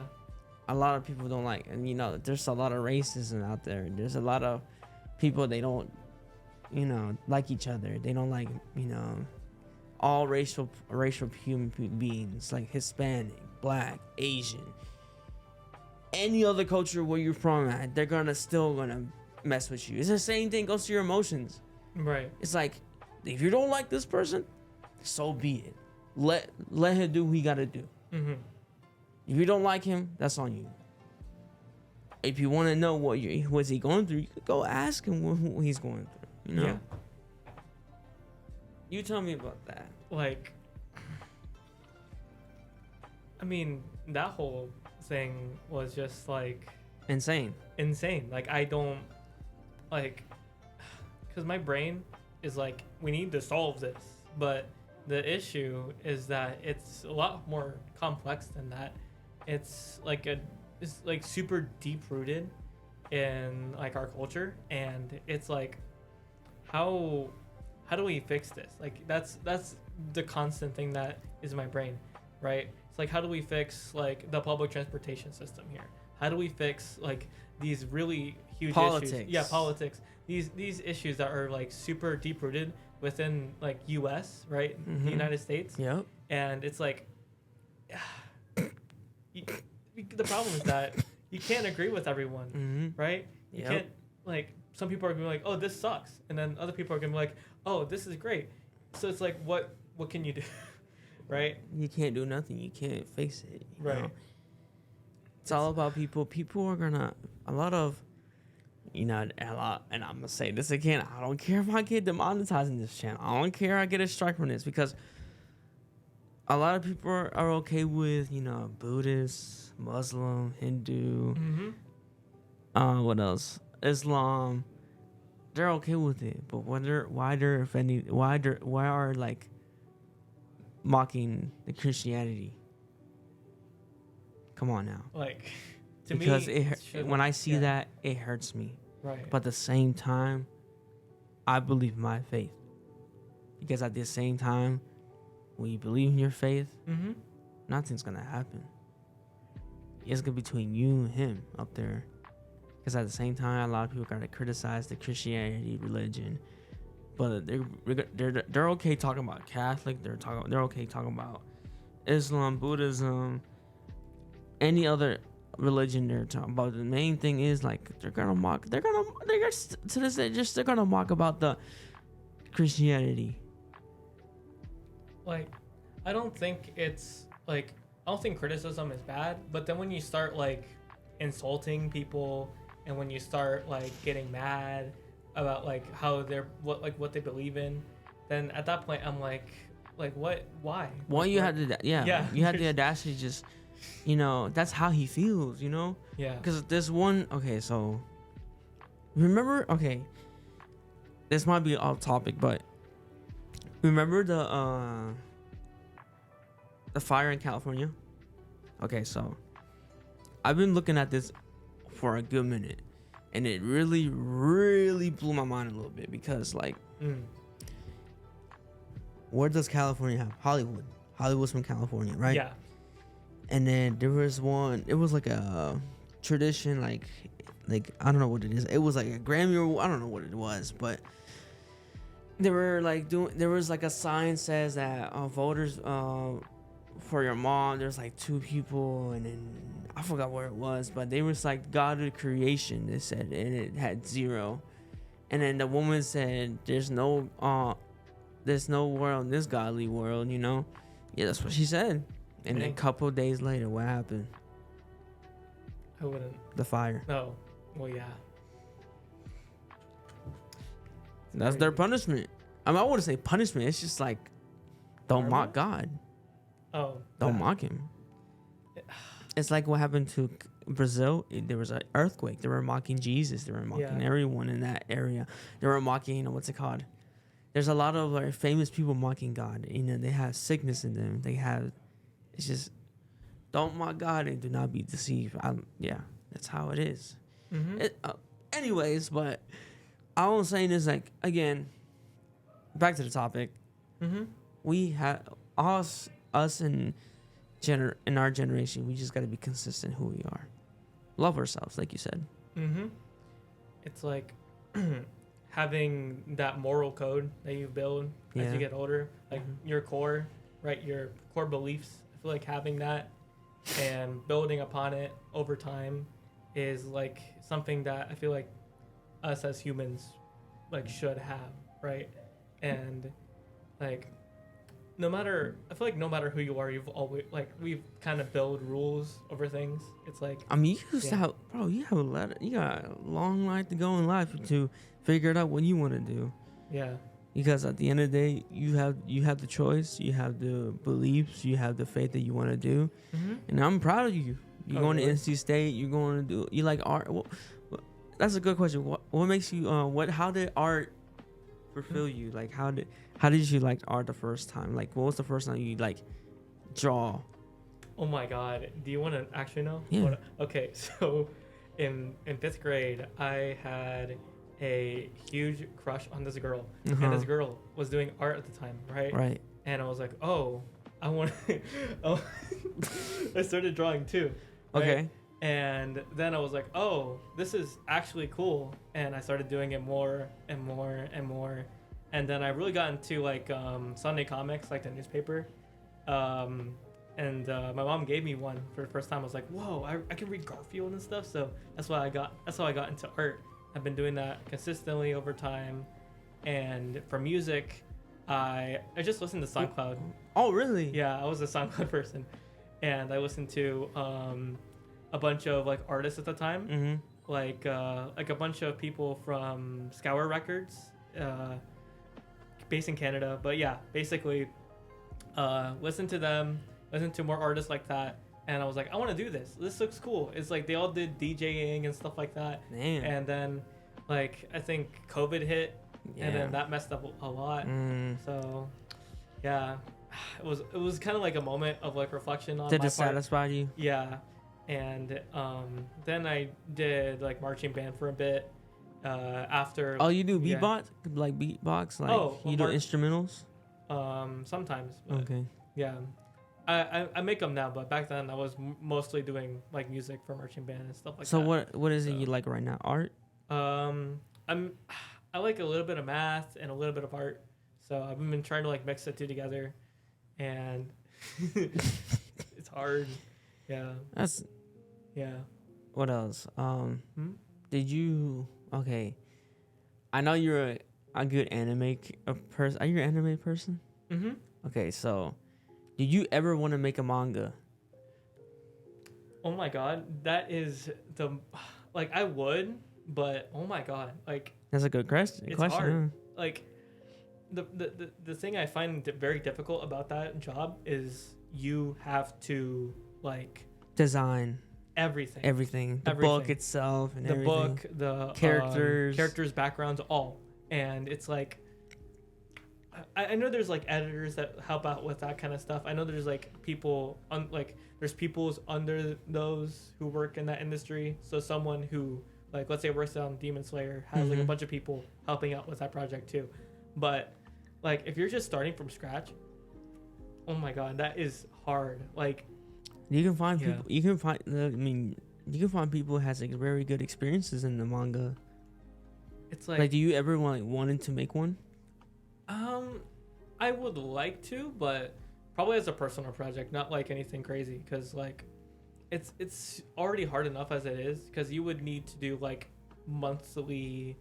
Speaker 1: a lot of people don't like, and there's a lot of racism out there. There's a lot of people, they don't, like each other. They don't like, all racial human beings, like Hispanic, Black, Asian, any other culture where you're from at, they're still gonna mess with you. It's the same thing goes to your emotions.
Speaker 2: Right.
Speaker 1: It's like, if you don't like this person, so be it. Let him do what he gotta do.
Speaker 2: Mm-hmm.
Speaker 1: If you don't like him, that's on you. If you want to know what's he going through, you could go ask him what he's going through.
Speaker 2: Yeah.
Speaker 1: You tell me about that.
Speaker 2: Like, I mean, that whole thing was just like
Speaker 1: Insane.
Speaker 2: Like, I don't like, because my brain is like, we need to solve this, but the issue is that it's a lot more complex than that. It's like super deep rooted in like our culture, and it's like, how do we fix this? Like, that's the constant thing that is in my brain, right? It's like, how do we fix like the public transportation system here? How do we fix like these really huge
Speaker 1: Politics.
Speaker 2: issues? Yeah, politics. These issues that are like super deep rooted within like U.S., right?
Speaker 1: Mm-hmm.
Speaker 2: The United States.
Speaker 1: Yep.
Speaker 2: And it's like, the problem is that you can't agree with everyone,
Speaker 1: Mm-hmm.
Speaker 2: right? You
Speaker 1: Yep.
Speaker 2: can't, like, some people are gonna be like, oh, this sucks, and then other people are gonna be like, oh, this is great. So it's like, what can you do, right?
Speaker 1: You can't do nothing. You can't face it. You
Speaker 2: Right.
Speaker 1: know? It's all about people. People are gonna a lot, and I'm gonna say this again. I don't care if I get demonetized in this channel. I don't care I get a strike from this, because a lot of people are okay with Buddhist, Muslim, Hindu, what else? Islam. They're okay with it, but why are like mocking the Christianity? Come on now.
Speaker 2: Like,
Speaker 1: Because
Speaker 2: me,
Speaker 1: when I see that, it hurts me.
Speaker 2: right?
Speaker 1: But at the same time, I believe in my faith. Because at the same time, when you believe in your faith, nothing's gonna happen. It's gonna be between you and him up there. Because at the same time, a lot of people gotta criticize the Christianity religion, but they're okay talking about Catholic. They're okay talking about Islam, Buddhism, any other religion they're talking about. The main thing is like they're gonna mock about the Christianity.
Speaker 2: Like, I don't think it's like, I don't think criticism is bad, but then when you start like insulting people, and when you start like getting mad about like how what they believe in, then at that point I'm like what, why?
Speaker 1: Well,
Speaker 2: like,
Speaker 1: you had to,
Speaker 2: yeah.
Speaker 1: you had the audacity to just, that's how he feels,
Speaker 2: Yeah.
Speaker 1: Because there's one, okay, so remember, okay, this might be off topic, but remember the fire in California? Okay, so I've been looking at this for a good minute, and it really, really blew my mind a little bit, because like, where does California have? Hollywood's from California, right?
Speaker 2: Yeah.
Speaker 1: And then there was one, it was like a tradition, like I don't know what it is. It was like a Grammy, or I don't know what it was, but they were like there was like a sign says that voters for your mom, there's like 2 people, and then I forgot where it was, but they was like God of creation, they said, and it had 0. And then the woman said, there's no world in this godly world, Yeah, that's what she said. And a couple days later, what happened?
Speaker 2: I wouldn't.
Speaker 1: The fire.
Speaker 2: No. Well, yeah.
Speaker 1: That's their punishment. I mean, I wouldn't say punishment. It's just like, don't mock God.
Speaker 2: Oh.
Speaker 1: Don't mock him. It's like what happened to Brazil. There was an earthquake. They were mocking Jesus. They were mocking everyone in that area. They were mocking, what's it called? There's a lot of like famous people mocking God. They have sickness in them. It's just, don't mock God and do not be deceived. That's how it is.
Speaker 2: Mm-hmm.
Speaker 1: Anyways, but all I'm saying is, like, again, back to the topic.
Speaker 2: Mm-hmm.
Speaker 1: We have us in our generation. We just got to be consistent who we are. Love ourselves, like you said.
Speaker 2: Mm-hmm. It's like having that moral code that you build as you get older, like your core, right? Your core beliefs. I feel like having that and building upon it over time is like something that I feel like us as humans like should have, right? And like I feel like no matter who you are, you've always we've kind of build rules over things. It's like,
Speaker 1: I mean, you used to have, bro, you got a long life to go in life to figure it out what you want to do.
Speaker 2: Yeah.
Speaker 1: Because at the end of the day, you have the choice, you have the beliefs, you have the faith that you want to do, and I'm proud of you. You're going to NC State. You're going to do. You like art? That's a good question. What makes you? How did art fulfill you? Like, how did you like art the first time? Like, what was the first time you like draw?
Speaker 2: Oh my God! Do you want to actually know?
Speaker 1: Yeah.
Speaker 2: Okay, so in 5th grade, I had a huge crush on this girl, and this girl was doing art at the time, right?
Speaker 1: Right.
Speaker 2: And I was like, oh, I want. I started drawing too. Right?
Speaker 1: Okay.
Speaker 2: And then I was like, oh, this is actually cool. And I started doing it more and more and more. And then I really got into like Sunday comics, like the newspaper. And my mom gave me one for the first time. I was like, whoa, I can read Garfield and stuff. So that's how I got into art. I've been doing that consistently over time. And for music, I just listened to SoundCloud.
Speaker 1: Oh, really?
Speaker 2: Yeah, I was a SoundCloud person. And I listened to a bunch of like artists at the time, like a bunch of people from Scour Records, based in Canada. But yeah, basically, listen to them, listen to more artists like that, and I was like, I want to do this. This looks cool. It's like they all did DJing and stuff like that.
Speaker 1: Damn.
Speaker 2: And then, like, I think COVID hit, and then that messed up a lot. So, yeah. It was kind of like a moment of like reflection on
Speaker 1: Did
Speaker 2: my
Speaker 1: it satisfy you?
Speaker 2: Yeah. And then I did like marching band for a bit after.
Speaker 1: Oh, you do beatbox? Like beatbox? Like you do instrumentals?
Speaker 2: Sometimes.
Speaker 1: Okay.
Speaker 2: Yeah. I make them now, but back then I was mostly doing like music for marching band and stuff like that.
Speaker 1: So what is it you like right now? Art?
Speaker 2: I like a little bit of math and a little bit of art. So I've been trying to like mix the two together, and it's hard. Yeah.
Speaker 1: What else? Did you? Okay. I know you're a good anime person. Are you an anime person?
Speaker 2: Mm-hmm.
Speaker 1: Okay, so did you ever want to make a manga?
Speaker 2: Oh my God, that is like I would, but oh my God, like
Speaker 1: that's a good question.
Speaker 2: It's hard. Like the thing I find very difficult about that job is you have to like
Speaker 1: design
Speaker 2: everything,
Speaker 1: the book itself, and
Speaker 2: the book, the characters, backgrounds, all. And it's like I know there's like editors that help out with that kind of stuff. I know there's like people there's people's under those who work in that industry. So someone who like let's say works on Demon Slayer has like a bunch of people helping out with that project too. But like if you're just starting from scratch, oh my God, that is hard. Like
Speaker 1: you can find people. You can find. You can find people who has like very good experiences in the manga.
Speaker 2: It's like
Speaker 1: do you ever wanted to make one?
Speaker 2: I would like to, but probably as a personal project, not like anything crazy, because like it's already hard enough as it is, because you would need to do like months and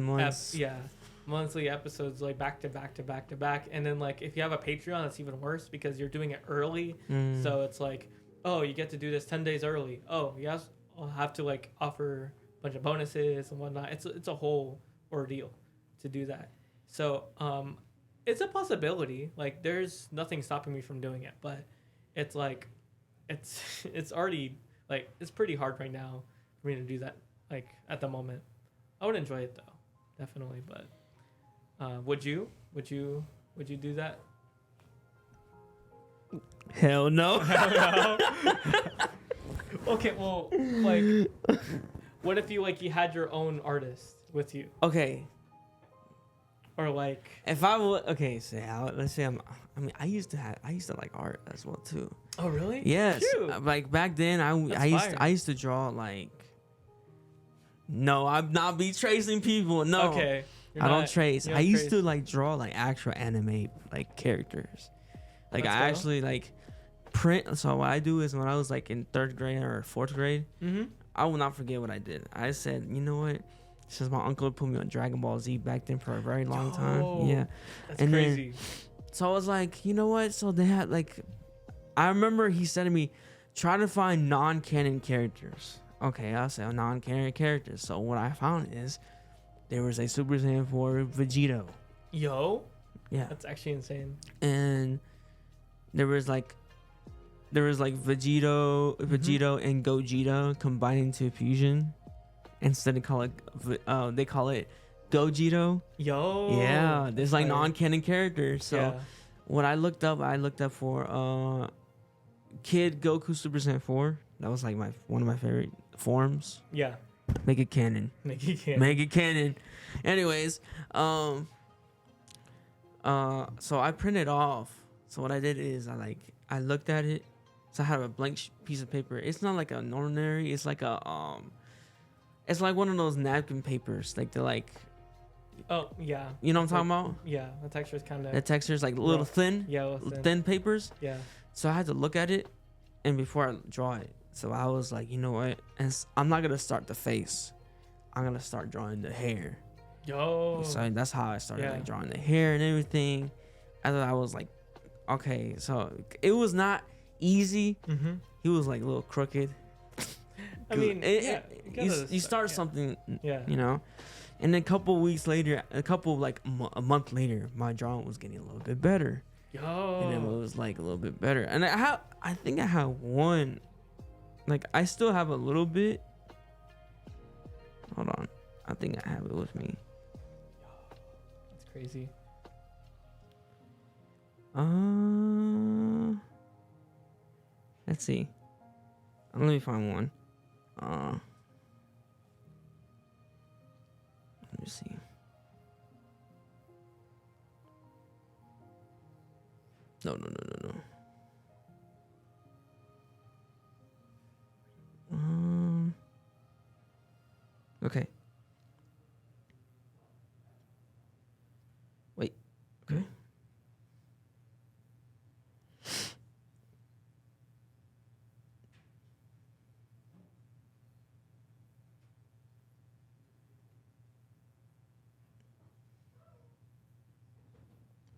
Speaker 2: months. monthly episodes like back to back to back to back. And then like if you have a Patreon, it's even worse because you're doing it early. So it's like, oh, you get to do this 10 days early. Oh, yes, I'll have to like offer a bunch of bonuses and whatnot. It's a whole ordeal to do that. So it's a possibility. Like there's nothing stopping me from doing it, but it's like it's already like it's pretty hard right now for me to do that. Like at the moment, I would enjoy it though, definitely. But would you do that?
Speaker 1: Hell no.
Speaker 2: Okay, well, like, what if you had your own artist with you,
Speaker 1: Okay.
Speaker 2: or like,
Speaker 1: If I would, okay, let's say I used to like art as well too.
Speaker 2: oh really?
Speaker 1: Yes,
Speaker 2: Cute.
Speaker 1: like back then
Speaker 2: That's
Speaker 1: I used to draw like. No, I'm not be tracing people. No,
Speaker 2: Okay.
Speaker 1: I don't trace.
Speaker 2: you
Speaker 1: I
Speaker 2: don't
Speaker 1: used
Speaker 2: trace.
Speaker 1: to like draw like actual anime like characters. Like
Speaker 2: Let's
Speaker 1: I
Speaker 2: go.
Speaker 1: actually like print. So what I do is when I was like in 3rd grade or 4th grade, I will not forget what I did. I said, you know what? Since my uncle put me on Dragon Ball Z back then for a very long time. Yeah.
Speaker 2: That's
Speaker 1: And then-
Speaker 2: crazy.
Speaker 1: So I was like, you know what? So they had like, I remember he said to me, try to find non-canon characters. Okay, I'll say non-canon characters. So what I found is there was a Super Saiyan 4 Vegito.
Speaker 2: Yo,
Speaker 1: Yeah.
Speaker 2: that's actually insane.
Speaker 1: And there was like Vegito and Gogeta combined into fusion. Instead of call it, they call it Gogeta.
Speaker 2: Yo.
Speaker 1: Yeah, there's like
Speaker 2: fire.
Speaker 1: non-canon characters. So
Speaker 2: Yeah.
Speaker 1: what I looked up for Kid Goku Super Saiyan 4. That was like one of my favorite forms.
Speaker 2: Yeah.
Speaker 1: Make it canon.
Speaker 2: Like you can't.
Speaker 1: Make it canon. Anyways, so I printed off. So what I did is I looked at it. So I had a blank piece of paper. It's not like an ordinary. It's like it's like one of those napkin papers. Like they're like,
Speaker 2: Oh yeah.
Speaker 1: you know what I'm
Speaker 2: Like,
Speaker 1: talking about?
Speaker 2: Yeah, the texture is kind
Speaker 1: The
Speaker 2: of.
Speaker 1: texture's like a little
Speaker 2: rough.
Speaker 1: thin,
Speaker 2: Yeah, well, thin.
Speaker 1: thin papers.
Speaker 2: Yeah.
Speaker 1: So I had to look at it, and before I draw it, so I was like, you know what? I'm not gonna start the face. I'm gonna start drawing the hair.
Speaker 2: Yo.
Speaker 1: So that's how I started
Speaker 2: Yeah.
Speaker 1: like drawing the hair and everything. And then I was like, okay, so it was not easy.
Speaker 2: Mm-hmm.
Speaker 1: He was like a little crooked.
Speaker 2: I mean, yeah.
Speaker 1: You start something,
Speaker 2: Yeah.
Speaker 1: you know, and then a couple weeks later, a month later, my drawing was getting a little bit better.
Speaker 2: Yo.
Speaker 1: And it was like a little bit better. And I think I have one, like I still have a little bit. Hold on, I think I have it with me.
Speaker 2: That's crazy.
Speaker 1: Let's see. Let me find one. Let me see. No. Okay. Wait. Okay.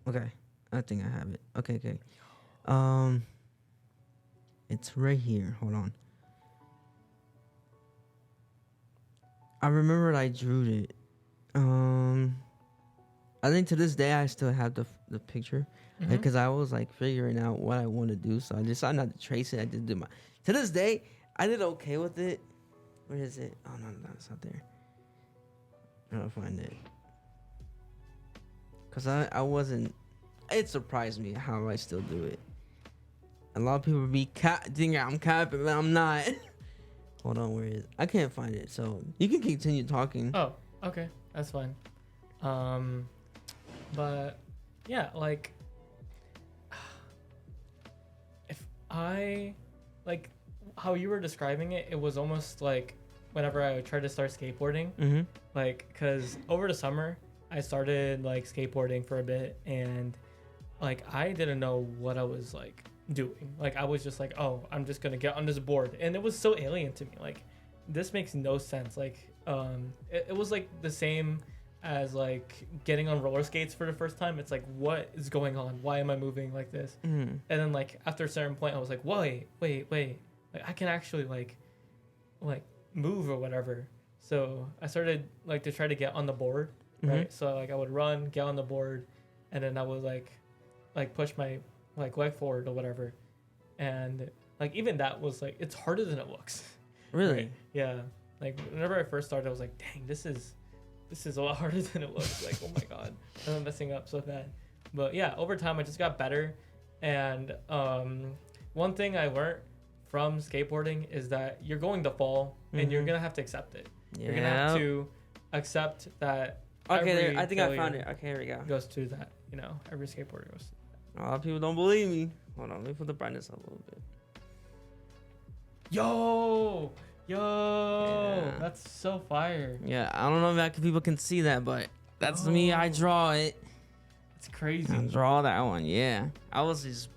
Speaker 1: Okay. I think I have it. Okay. It's right here. Hold on. I remembered I drew it. I think to this day I still have the picture because I was like figuring out what I want to do, so I decided not to trace it. I just did my. To this day, I did okay with it. Where is it? Oh no, it's not there. I'll find it. Cause I wasn't. It surprised me how I still do it. A lot of people be thinking I'm capping, but I'm not. Hold on, where is it? I can't find it, so you can continue talking.
Speaker 2: Oh, okay, that's fine. But yeah, like if I like how you were describing it, it was almost like whenever I tried to start skateboarding,
Speaker 1: Mm-hmm.
Speaker 2: like because over the summer I started like skateboarding for a bit, and like I didn't know what I was like doing. Like I was just like, oh, I'm just gonna get on this board, and it was so alien to me. Like this makes no sense. Like it was like the same as like getting on roller skates for the first time. It's like, what is going on? Why am I moving like this?
Speaker 1: Mm.
Speaker 2: And then like after a certain point, I was like, wait. Like I can actually like move or whatever. So I started like to try to get on the board, right?
Speaker 1: Mhm.
Speaker 2: So like I would run, get on the board, and then I would like push my like leg forward or whatever. And like even that was like it's harder than it looks.
Speaker 1: Really?
Speaker 2: Right? Yeah. Like whenever I first started, I was like, dang, this is a lot harder than it looks. Like, oh my god, I'm messing up so bad. But yeah, over time I just got better. And one thing I learned from skateboarding is that you're going to fall and you're
Speaker 1: Mhm.
Speaker 2: gonna have to accept it.
Speaker 1: Yeah.
Speaker 2: You're gonna have to accept that.
Speaker 1: Okay,
Speaker 2: every
Speaker 1: I think I found
Speaker 2: failure
Speaker 1: it. Okay, here we go.
Speaker 2: Goes to that, every skateboarder goes.
Speaker 1: A lot of people don't believe me. Hold on, let me put the brightness up a little bit.
Speaker 2: Yo,
Speaker 1: Yeah.
Speaker 2: that's so fire.
Speaker 1: Yeah, I don't know if people can see that, but that's me. I
Speaker 2: Oh.
Speaker 1: draw it.
Speaker 2: It's crazy,
Speaker 1: I draw that one. Yeah, I was just,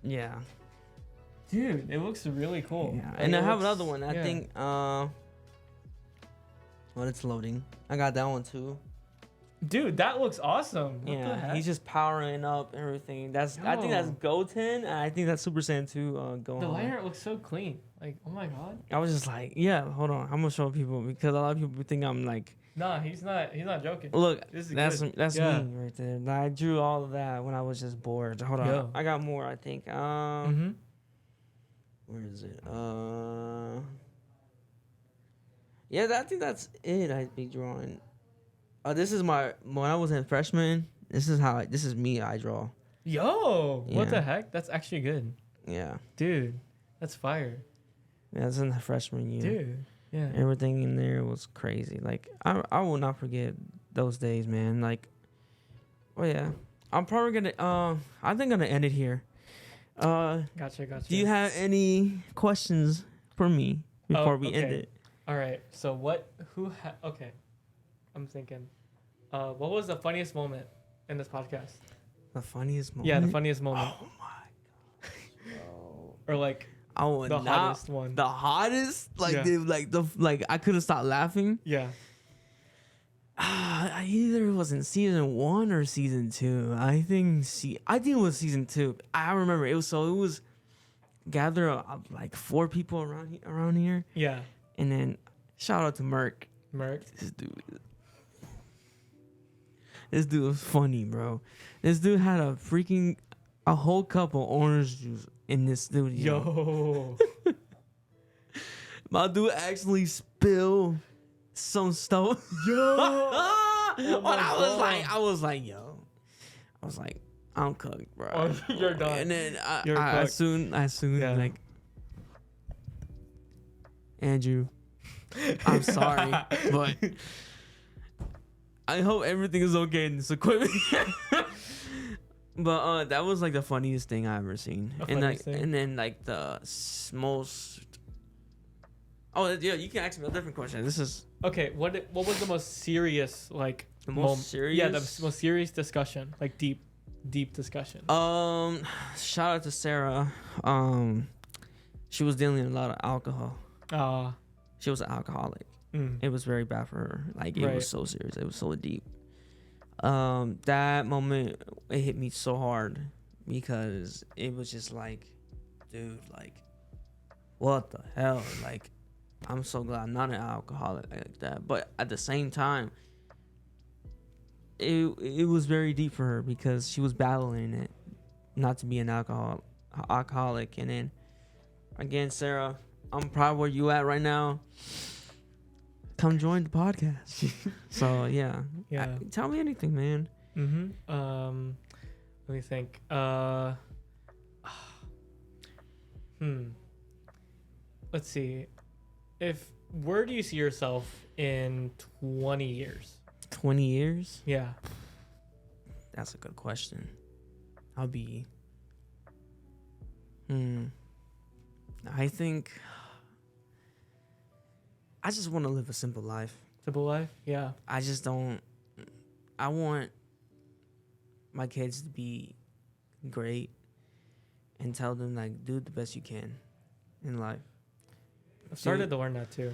Speaker 1: yeah.
Speaker 2: dude. It looks really cool.
Speaker 1: Yeah.
Speaker 2: Like,
Speaker 1: And I
Speaker 2: it
Speaker 1: have
Speaker 2: looks-
Speaker 1: another one. I
Speaker 2: yeah.
Speaker 1: think. Well, it's loading. I got that one too.
Speaker 2: Dude, that looks awesome. What the
Speaker 1: Yeah,
Speaker 2: heck?
Speaker 1: he's just powering up everything. I think that's
Speaker 2: Yo.
Speaker 1: Goten, and I think that's Super Saiyan 2 going
Speaker 2: The
Speaker 1: on.
Speaker 2: liner looks so clean. Like, oh my god.
Speaker 1: I was just like, yeah, hold on. I'm gonna show people because a lot of people think I'm like,
Speaker 2: Nah, he's not joking.
Speaker 1: look,
Speaker 2: This is
Speaker 1: that's
Speaker 2: good.
Speaker 1: that's
Speaker 2: Yeah.
Speaker 1: me right there. I drew all of that when I was just bored. Hold on,
Speaker 2: Yo.
Speaker 1: I got more. I think.
Speaker 2: Mm-hmm.
Speaker 1: Where is it? Yeah, I think that's it. I'd be drawing. This is when I was in freshman. This is me. I draw.
Speaker 2: Yo, what
Speaker 1: Yeah.
Speaker 2: the heck? That's actually good.
Speaker 1: Yeah,
Speaker 2: Dude, that's fire.
Speaker 1: yeah. It's in the freshman year.
Speaker 2: Dude, yeah.
Speaker 1: Everything in there was crazy. Like I will not forget those days, man. Like, oh yeah, I'm probably gonna. I think I'm gonna end it here.
Speaker 2: Gotcha.
Speaker 1: Do you have any questions for me before we end
Speaker 2: okay.
Speaker 1: it?
Speaker 2: All right. So okay. I'm thinking. What was the funniest moment in this podcast?
Speaker 1: The funniest moment.
Speaker 2: Yeah, the funniest moment.
Speaker 1: Oh my gosh, bro.
Speaker 2: Or like
Speaker 1: I would
Speaker 2: the
Speaker 1: not.
Speaker 2: hottest one.
Speaker 1: The hottest, like
Speaker 2: Yeah.
Speaker 1: like I couldn't stop laughing.
Speaker 2: Yeah.
Speaker 1: Either it was in season 1 or season 2. I think it was season 2. I remember it was gather like 4 people around here,
Speaker 2: Yeah.
Speaker 1: and then shout out to Merc.
Speaker 2: Merc.
Speaker 1: This dude was funny, bro. This dude had a whole cup of orange juice in this studio.
Speaker 2: Yo.
Speaker 1: My dude actually spilled some stuff.
Speaker 2: Yo.
Speaker 1: And
Speaker 2: my
Speaker 1: I was like, yo. I was like, I'm cooked, bro.
Speaker 2: Oh, you're done.
Speaker 1: And then
Speaker 2: You're
Speaker 1: I
Speaker 2: cooked.
Speaker 1: soon
Speaker 2: Yeah.
Speaker 1: like, Andrew, I'm sorry, but I hope everything is okay in this equipment. But that was like the funniest thing I ever seen.
Speaker 2: The
Speaker 1: And like,
Speaker 2: funniest thing?
Speaker 1: and then like the most. Oh yeah, you can ask me a different question. This is
Speaker 2: Okay, what was the most serious like
Speaker 1: the most serious.
Speaker 2: Yeah, the most serious discussion, like deep discussion.
Speaker 1: Shout out to Sarah. She was dealing with a lot of alcohol. She was an alcoholic. It was very bad for her. Like it
Speaker 2: Right.
Speaker 1: was so serious. It was so deep. That moment it hit me so hard because it was just like, dude, like, what the hell? Like, I'm so glad I'm not an alcoholic like that. But at the same time, it was very deep for her because she was battling it, not to be an alcoholic. And then again, Sarah, I'm proud of where you at right now. Come join the podcast. So yeah. Tell me anything, man.
Speaker 2: Let me think. Let's see. Where do you see yourself in 20 years?
Speaker 1: 20 years?
Speaker 2: Yeah.
Speaker 1: That's a good question. I'll be. I think. I just want to live a simple life.
Speaker 2: Simple life? Yeah.
Speaker 1: I just don't. I want my kids to be great and tell them, like, do the best you can in life.
Speaker 2: I've started to learn that too.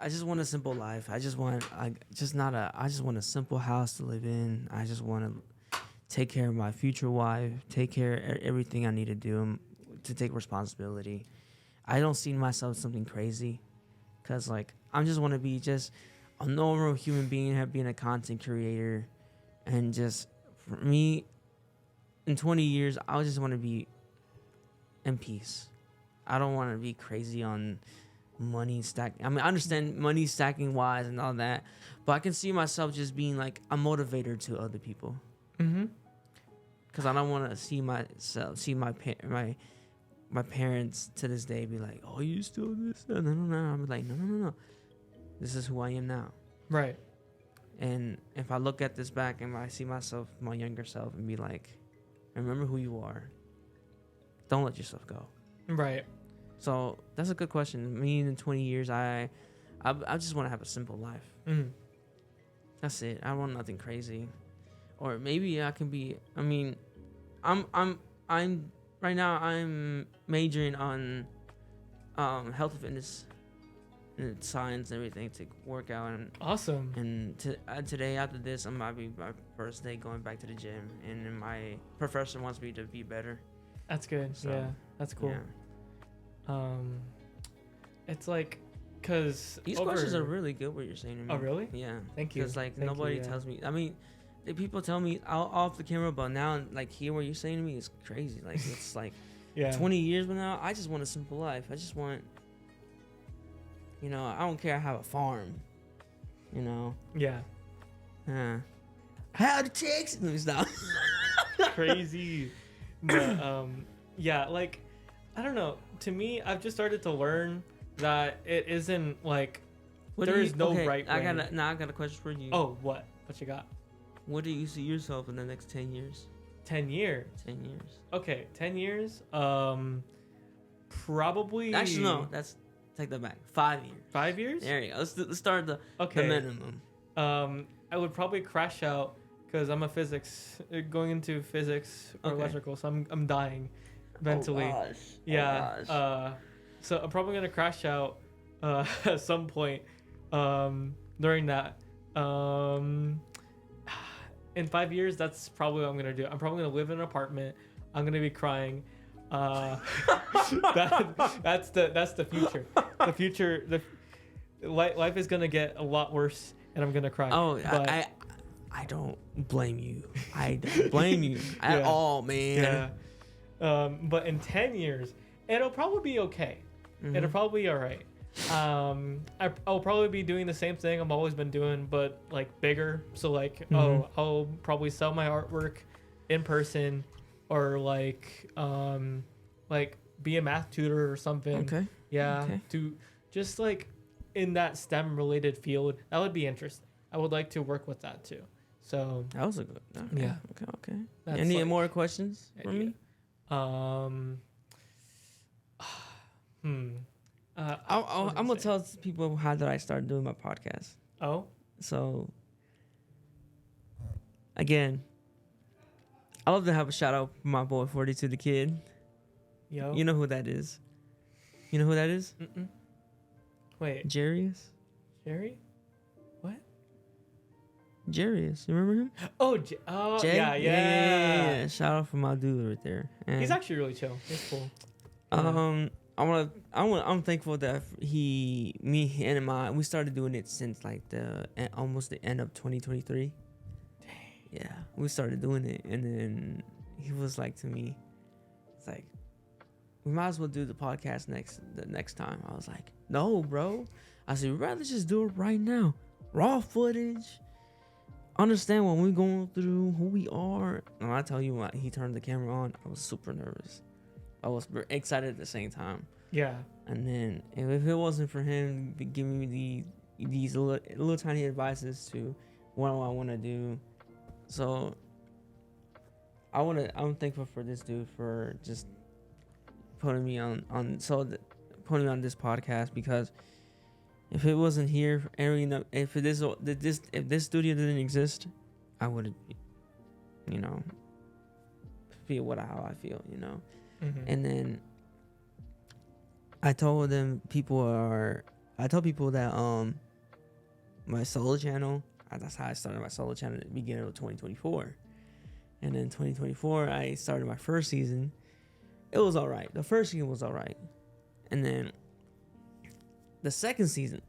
Speaker 1: I just want a simple life. I just want a simple house to live in. I just want to take care of my future wife, take care of everything I need to do to take responsibility. I don't see myself something crazy, cause like I just want to be just a normal human being, being a content creator, and just for me, in 20 years, I just want to be in peace. I don't want to be crazy on money stack. I mean, I understand money stacking wise and all that, but I can see myself just being like a motivator to other people.
Speaker 2: Mm-hmm.
Speaker 1: Cause I don't want to see my parents to this day be like, "Oh, you still this?" No. I'm like, no. This is who I am now.
Speaker 2: Right.
Speaker 1: And if I look at this back and I see myself, my younger self, and be like, remember who you are. Don't let yourself go.
Speaker 2: Right.
Speaker 1: So that's a good question. Me in 20 years, I just want to have a simple life.
Speaker 2: Mm-hmm.
Speaker 1: That's it. I want nothing crazy. Or maybe I can be. I mean, I'm right now. I'm majoring on health and fitness and science and everything to work out. And
Speaker 2: Awesome.
Speaker 1: And today after this, I might be my first day going back to the gym, and then my professor wants me to be better.
Speaker 2: That's good.
Speaker 1: So,
Speaker 2: yeah, that's cool.
Speaker 1: Yeah.
Speaker 2: It's like, cause
Speaker 1: These questions are really good. What you're saying to me.
Speaker 2: Oh, really?
Speaker 1: Yeah.
Speaker 2: Thank you.
Speaker 1: Because like
Speaker 2: Thank
Speaker 1: nobody
Speaker 2: you, yeah.
Speaker 1: tells me. I mean, people tell me off the camera, but now like here what you're saying to me is crazy. Like it's like
Speaker 2: Yeah.
Speaker 1: 20 years from now, I just want a simple life. I just want, I don't care. I have a farm.
Speaker 2: Yeah.
Speaker 1: How to Texas? Let me stop.
Speaker 2: Crazy. But yeah, like I don't know. To me, I've just started to learn that it isn't like there is no right way.
Speaker 1: I got a question for you.
Speaker 2: Oh, what? What you got?
Speaker 1: What do you see yourself in the next 10 years?
Speaker 2: 10 years.
Speaker 1: 10 years.
Speaker 2: Okay, 10 years. Probably.
Speaker 1: Actually, no. Take that back. 5 years.
Speaker 2: 5 years?
Speaker 1: There you go. Let's start the minimum.
Speaker 2: I would probably crash out because I'm going into physics or electrical, so I'm dying mentally.
Speaker 1: Oh gosh.
Speaker 2: Yeah.
Speaker 1: Oh gosh.
Speaker 2: So I'm probably gonna crash out at some point during that. In 5 years, that's probably what I'm gonna do. I'm probably gonna live in an apartment. I'm gonna be crying. That's the future. The future. Life is gonna get a lot worse, and I'm gonna cry.
Speaker 1: Oh,
Speaker 2: but,
Speaker 1: I don't blame you. I don't blame you at all, man.
Speaker 2: Yeah. But in 10 years, it'll probably be okay. Mm-hmm. It'll probably be all right. I'll probably be doing the same thing I've always been doing, but like bigger. So like, I'll probably sell my artwork in person, or like be a math tutor or something.
Speaker 1: Okay.
Speaker 2: Yeah.
Speaker 1: Okay.
Speaker 2: To just like in that STEM related field, that would be interesting. I would like to work with that too. So
Speaker 1: that was a good. Okay.
Speaker 2: Yeah.
Speaker 1: Okay.
Speaker 2: That's
Speaker 1: Any more questions for me?
Speaker 2: I'm
Speaker 1: gonna tell people how did I start doing my podcast.
Speaker 2: Oh.
Speaker 1: So again, I love to have a shout out for my boy 42 the Kid.
Speaker 2: Yo.
Speaker 1: You know who that is? You know who that is?
Speaker 2: Mm-mm. Wait.
Speaker 1: Jarius.
Speaker 2: Jerry? What?
Speaker 1: Jarius. You remember him?
Speaker 2: Oh,
Speaker 1: Jay?
Speaker 2: Yeah.
Speaker 1: Shout out for my dude right there. And,
Speaker 2: he's actually really chill. He's cool.
Speaker 1: I'm thankful that me and we started doing it since like almost the end of 2023.
Speaker 2: Dang.
Speaker 1: Yeah, we started doing it, and then he was like to me, it's like, we might as well do the podcast the next time. I was like, no, bro. I said, we'd rather just do it right now. Raw footage. Understand what we're going through, who we are. And I tell you what, he turned the camera on. I was super nervous. I was excited at the same time.
Speaker 2: Yeah.
Speaker 1: And then if it wasn't for him giving me these little tiny advices to what I want to do, so I'm thankful for this dude for just putting me on this podcast, because if it wasn't here, if this studio didn't exist, I wouldn't, feel how I feel,
Speaker 2: Mm-hmm.
Speaker 1: And then I told them people are I tell people that my solo channel, that's how I started my solo channel at the beginning of 2024. And then 2024, I started my first season. It was all right. The first season was all right. And then the second season,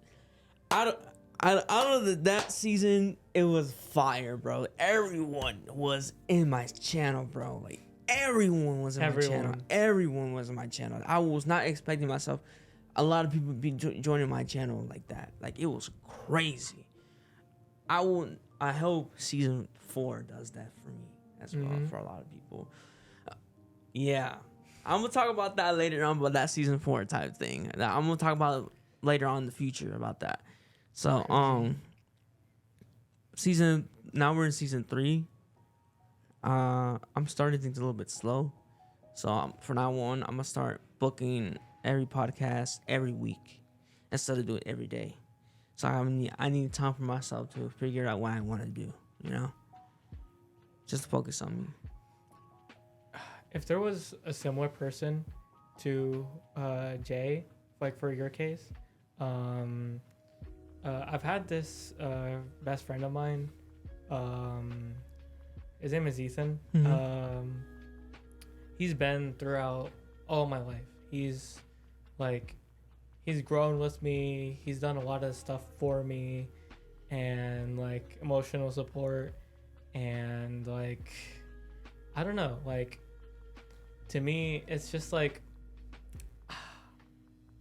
Speaker 1: out of that season, it was fire, bro. Everyone was in my channel, bro. Like, everyone was in my channel. Everyone was in my channel. I was not expecting myself. A lot of people be joining my channel like that. Like, it was crazy. I hope season 4 does that for me as well, for a lot of people. Yeah. I'm going to talk about that later on, about that season 4 type thing. I'm going to talk about it later on in the future about that. So, now we're in season 3. I'm starting things a little bit slow. So, from now on, I'm going to start booking every podcast every week instead of doing it every day. So, I need time for myself to figure out what I want to do, you know? Just focus on me.
Speaker 2: If there was a similar person to Jay, like for your case, I've had this best friend of mine. His name is Ethan. He's been throughout all my life. He's grown with me. He's done a lot of stuff for me, and like emotional support, and like, I don't know, like, to me, it's just like,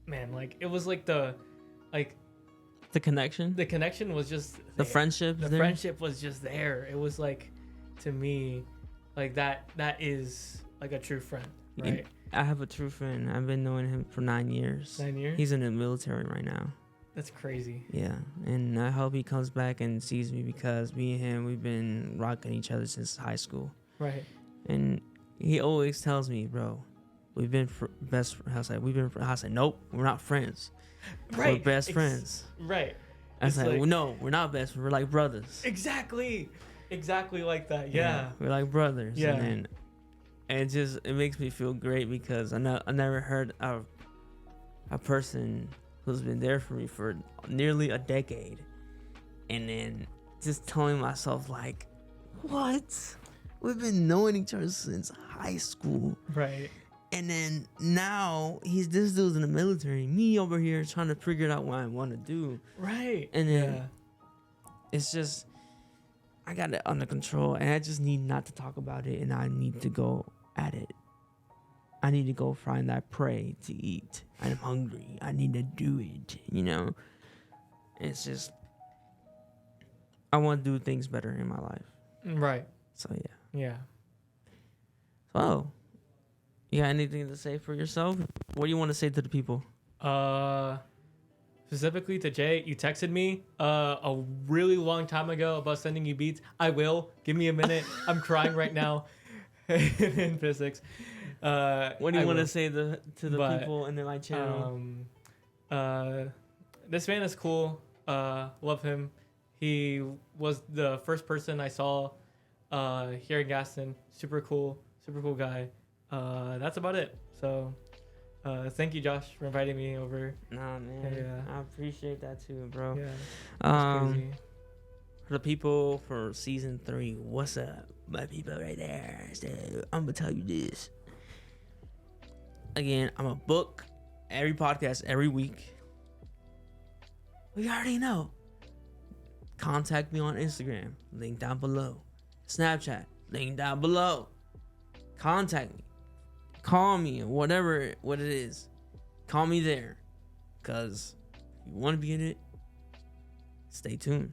Speaker 2: man, like, it was like the
Speaker 1: connection.
Speaker 2: The connection was just there.
Speaker 1: The friendship.
Speaker 2: The friendship was just there. It was like, to me, like that is like a true friend, right?
Speaker 1: I have a true friend. I've been knowing him for 9 years.
Speaker 2: 9 years?
Speaker 1: He's in the military right now.
Speaker 2: That's crazy.
Speaker 1: Yeah, and I hope he comes back and sees me, because me and him, we've been rocking each other since high school.
Speaker 2: Right.
Speaker 1: And he always tells me, bro, we've been best. I said, nope, we're not friends.
Speaker 2: Right.
Speaker 1: We're best friends.
Speaker 2: Right.
Speaker 1: I said, like, well, no, we're not best. We're like brothers.
Speaker 2: Exactly like that. Yeah.
Speaker 1: We're like brothers.
Speaker 2: Yeah.
Speaker 1: And it makes me feel great, because I never heard of a person who's been there for me for nearly a decade, and then just telling myself, like, what? We've been knowing each other since high school.
Speaker 2: Right.
Speaker 1: And then now this dude's in the military. Me over here trying to figure out what I want to do.
Speaker 2: Right.
Speaker 1: And then it's just, I got it under control, and I just need not to talk about it, and I need to go at it. I need to go find that prey to eat. I'm hungry. I need to do it, you know? It's just, I want to do things better in my life.
Speaker 2: Right.
Speaker 1: So, yeah.
Speaker 2: Yeah.
Speaker 1: So, you got anything to say for yourself? What do you want to say to the people?
Speaker 2: Specifically to Jay, you texted me a really long time ago about sending you beats. I will. Give me a minute. I'm crying right now in physics.
Speaker 1: What do you want to say to the people in my channel?
Speaker 2: This man is cool. Love him. He was the first person I saw here in Gaston. Super cool guy. That's about it. So thank you, Josh, for inviting me over.
Speaker 1: Nah, man. Yeah. I appreciate that too, bro.
Speaker 2: Yeah. That's crazy.
Speaker 1: For the people for season 3, what's up, my people right there? So I'm gonna tell you this. Again, I'm a book every podcast every week. We already know. Contact me on Instagram, link down below. Snapchat, link down below. Contact me. Call me, what it is. Call me there. Because if you want to be in it, stay tuned.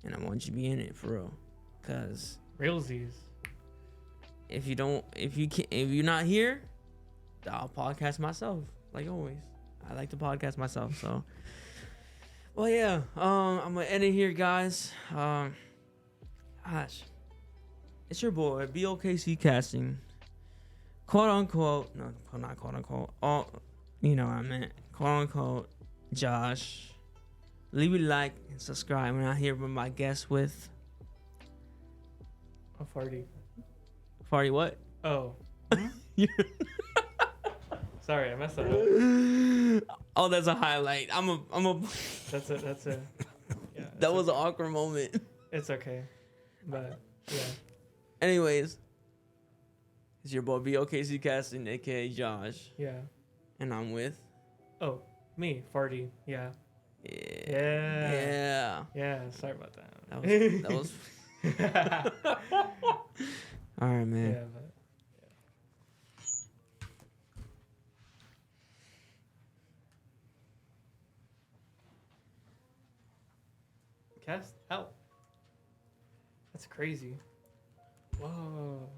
Speaker 1: And I want you to be in it for real. Because
Speaker 2: realsies.
Speaker 1: If you're not here, I'll podcast myself, like always. I like to podcast myself, so. Well, yeah, I'm gonna end it here, guys. Gosh, it's your boy BOKC Casting, quote unquote. No, not quote unquote. Oh, you know what I meant. Quote unquote. Josh, leave a like and subscribe. When I here with my guest with.
Speaker 2: A farty.
Speaker 1: Farty what?
Speaker 2: Oh. Sorry, I messed that up.
Speaker 1: Oh, that's a highlight. I'm a.
Speaker 2: That's a. Yeah.
Speaker 1: That
Speaker 2: it's
Speaker 1: was an
Speaker 2: okay.
Speaker 1: awkward moment.
Speaker 2: It's okay, but yeah.
Speaker 1: Anyways, it's your boy BOKC Casting, aka Josh,
Speaker 2: Yeah.
Speaker 1: and I'm with.
Speaker 2: Oh, me, Farty. Yeah.
Speaker 1: Yeah.
Speaker 2: Yeah.
Speaker 1: Yeah.
Speaker 2: Sorry about that.
Speaker 1: That was. All right, man.
Speaker 2: Yeah, but cast out. That's crazy. Whoa.